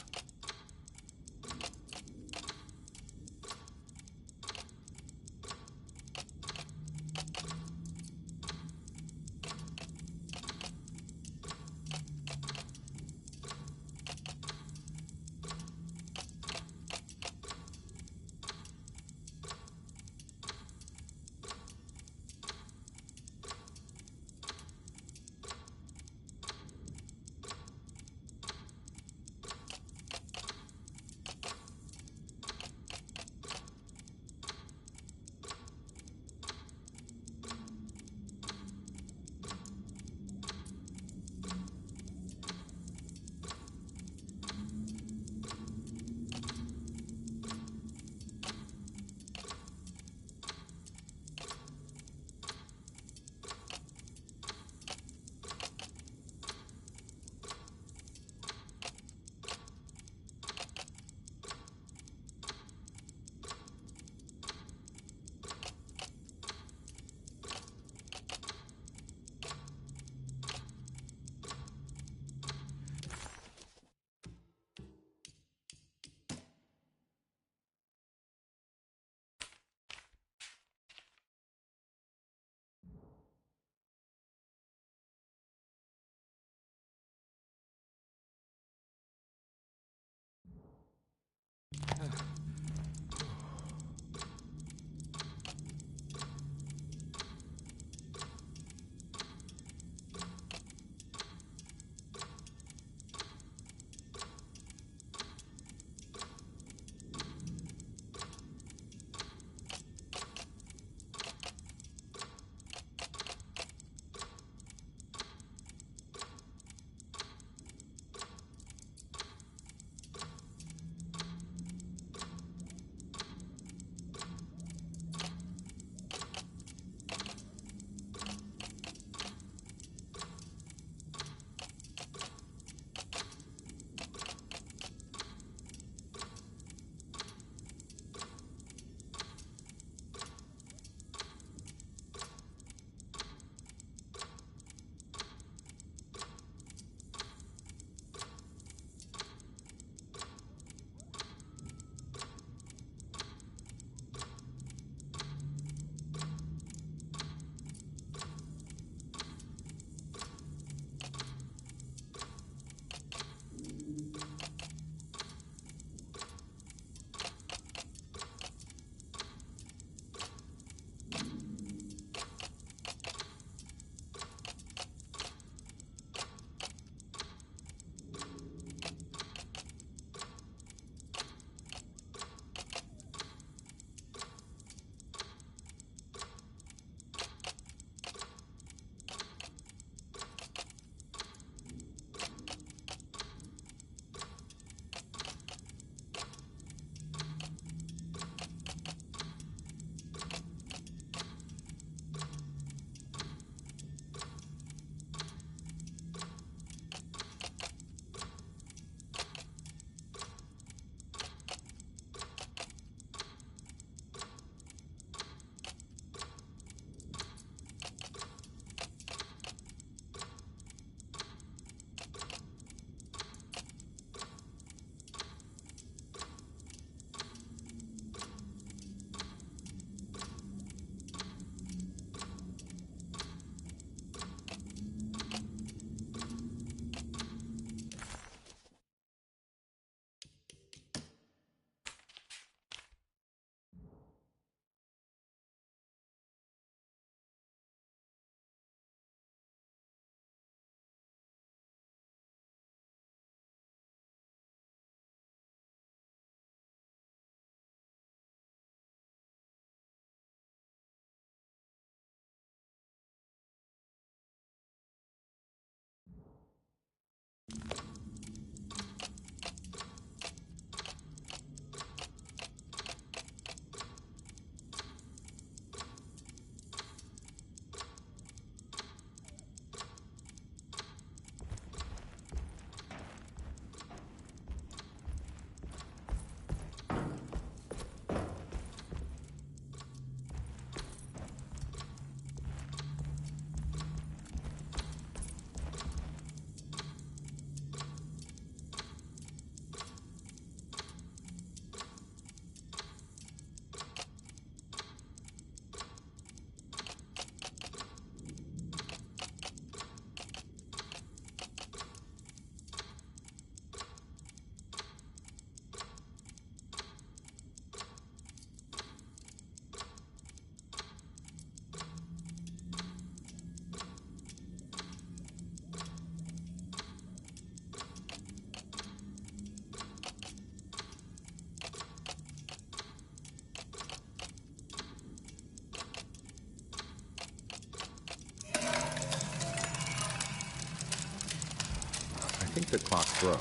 the clock broke.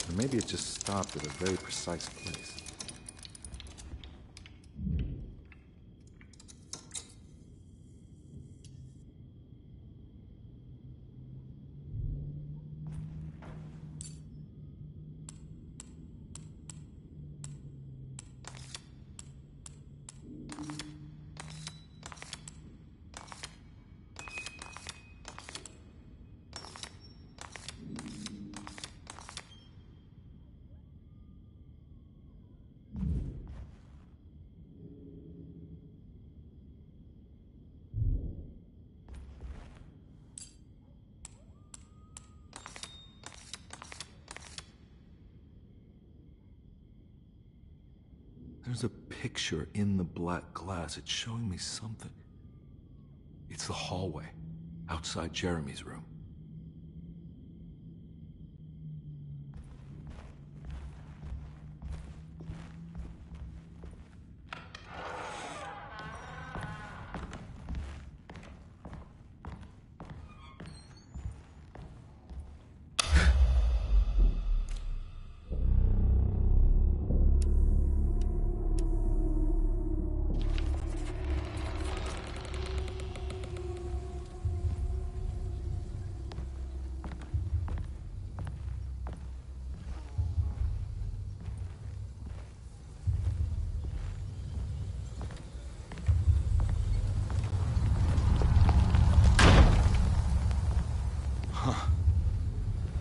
Or maybe it just stopped at a very precise place. There's a picture in the black glass. It's showing me something. It's the hallway outside Jeremy's room.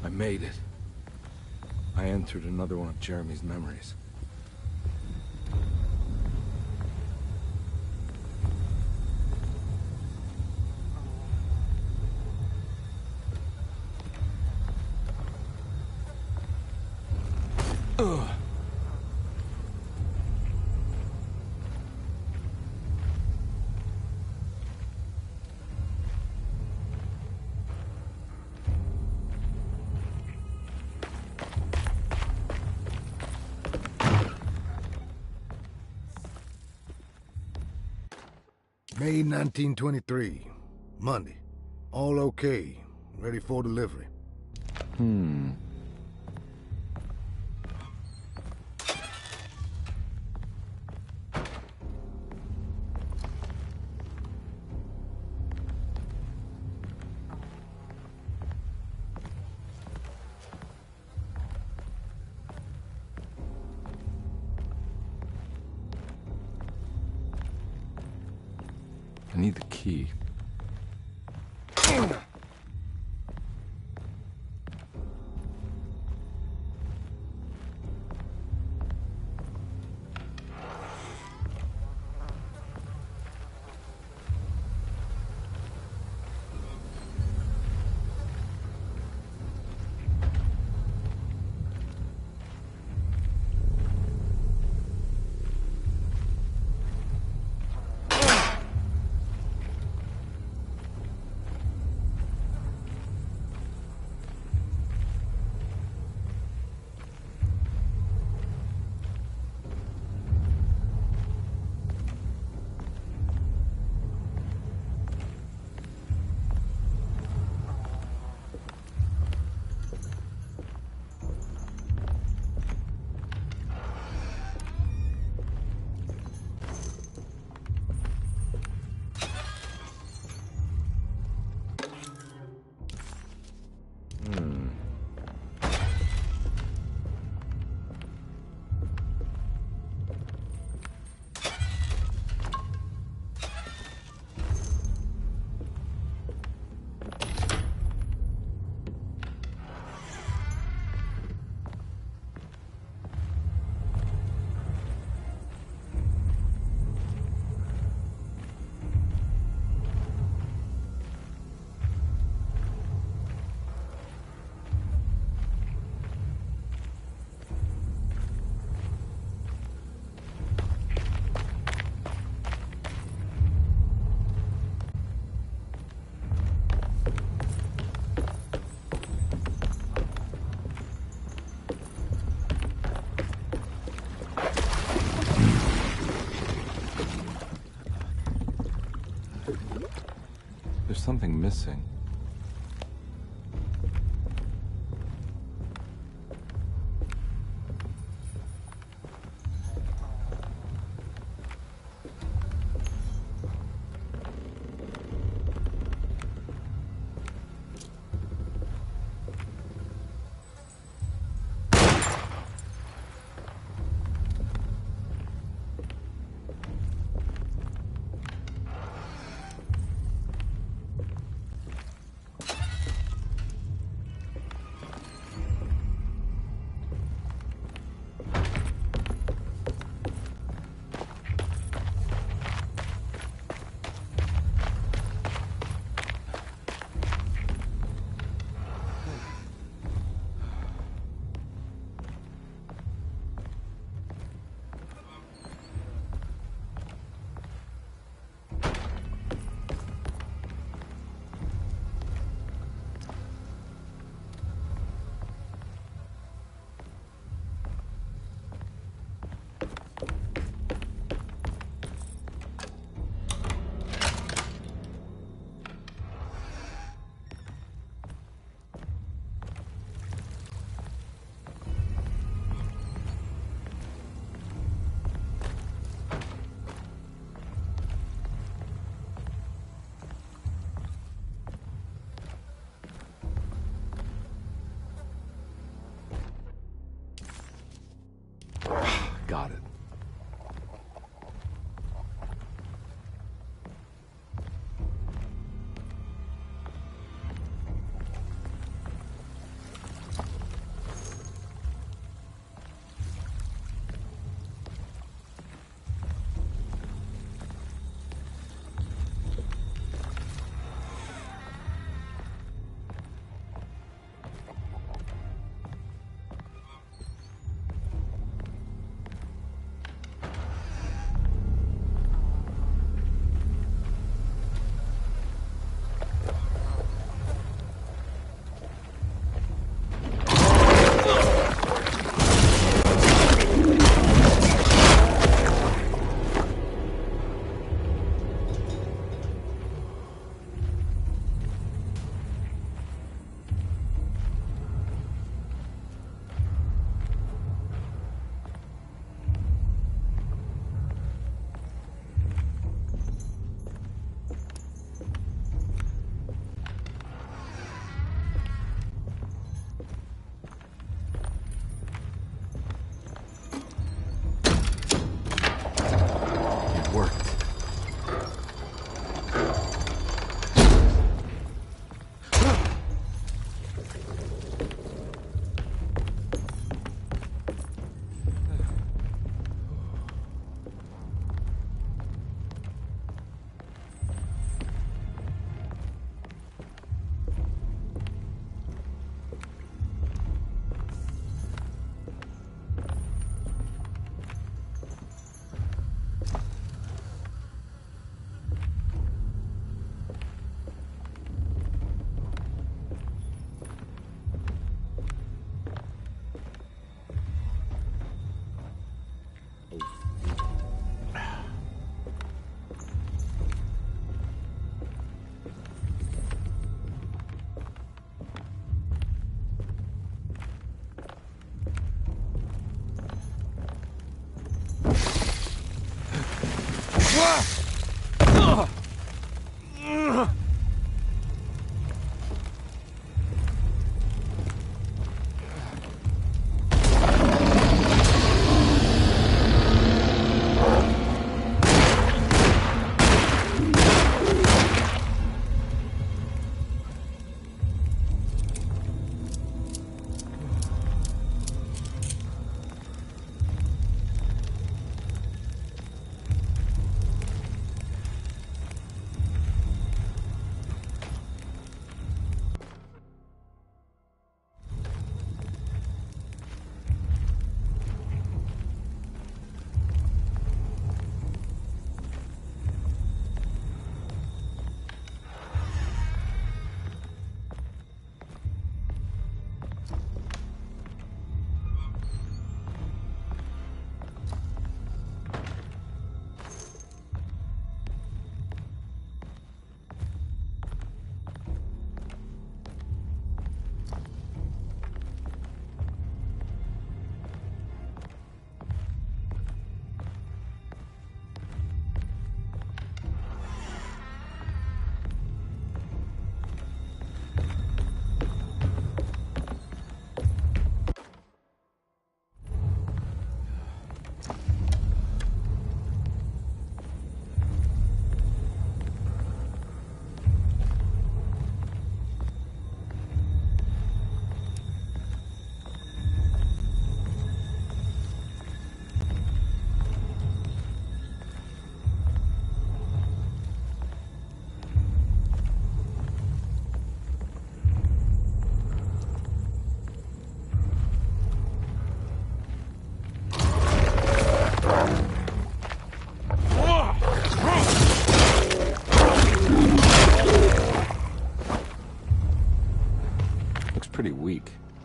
I made it. I entered another one of Jeremy's memories. Ugh. May 1923, Monday. All okay. Ready for delivery. I need the key. There's something missing.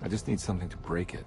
I just need something to break it.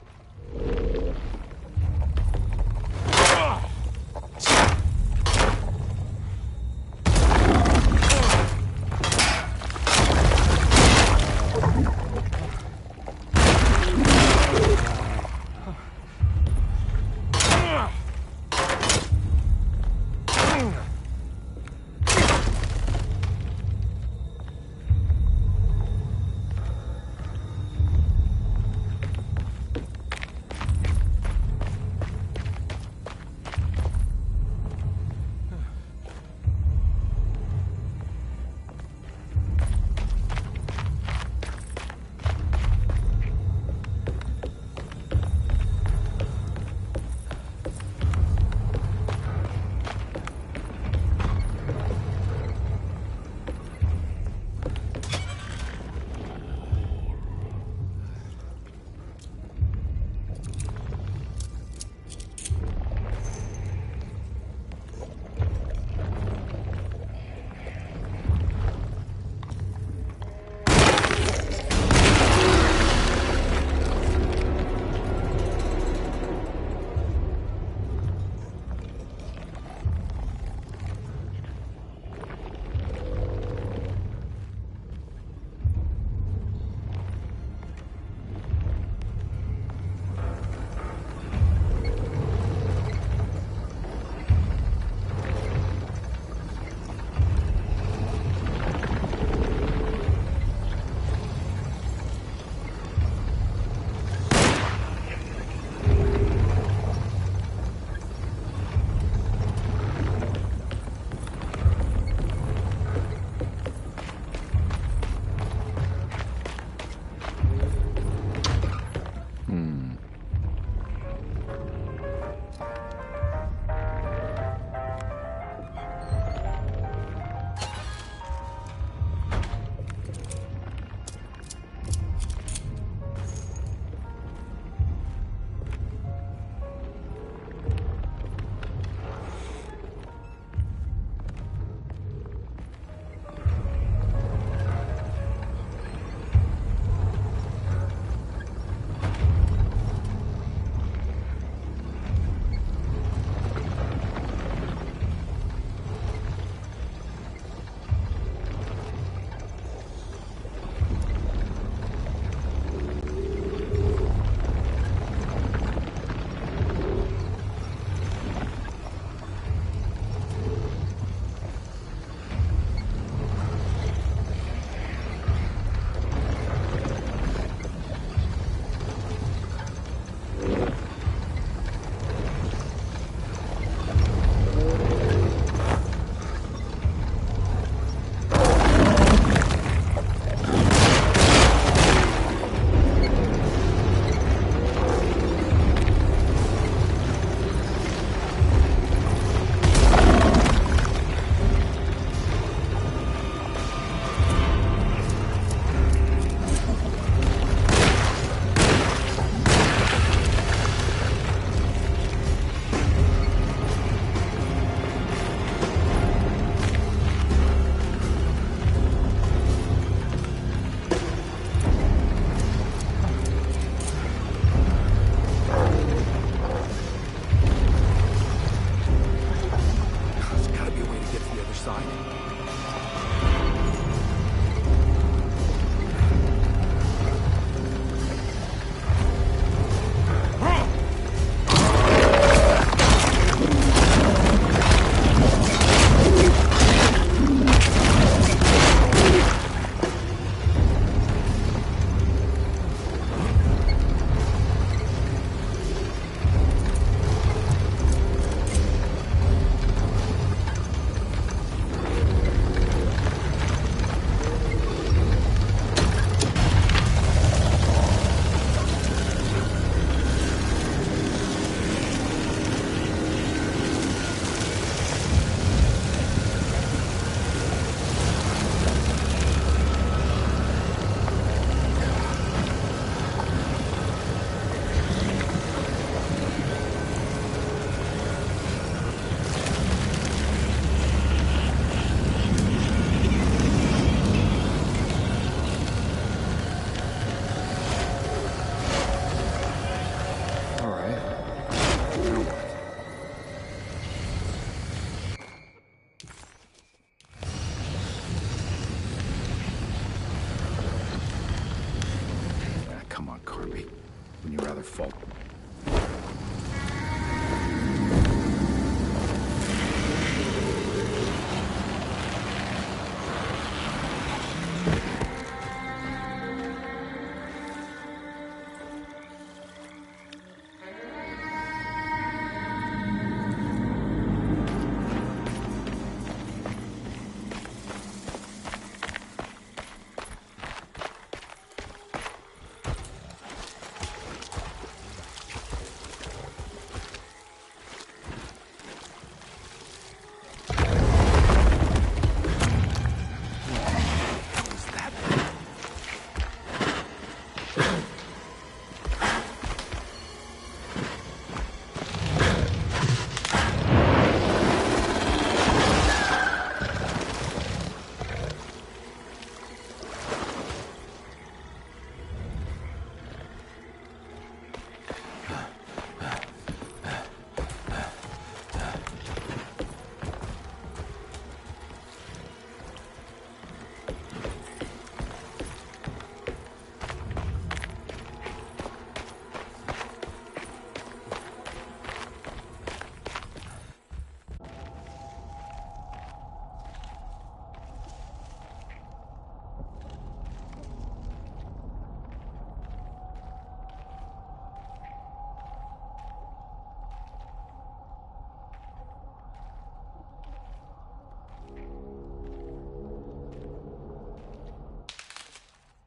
rather fault.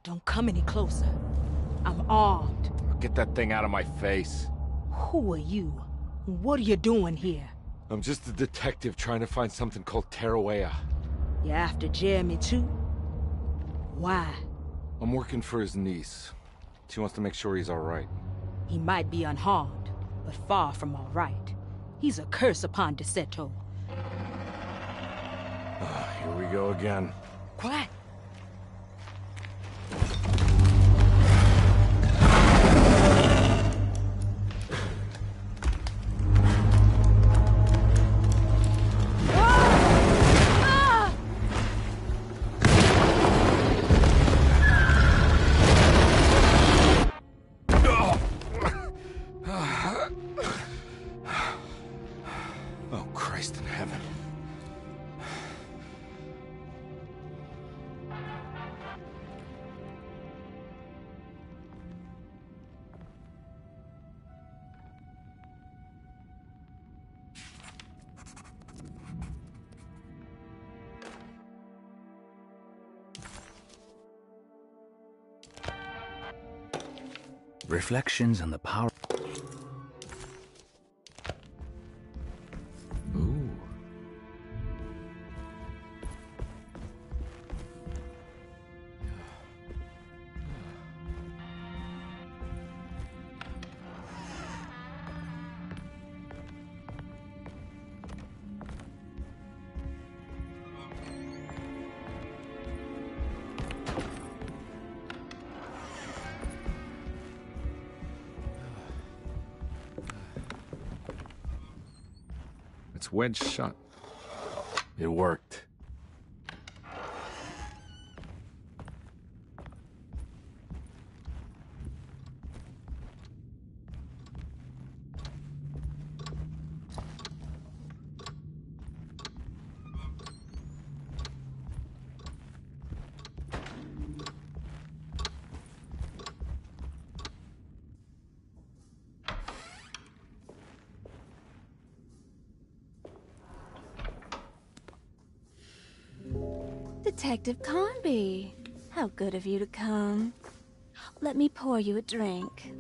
Don't come any closer. I'm armed. Get that thing out of my face. Who are you? What are you doing here? I'm just a detective trying to find something called Tarawea. You after Jeremy too? Why? I'm working for his niece. She wants to make sure he's alright. He might be unharmed, but far from alright. He's a curse upon Deseto. Here we go again. Quiet. Oh, Christ in heaven. Reflections on the power. Ooh. It's wedged shut. It worked. Detective Conby, how good of you to come. Let me pour you a drink.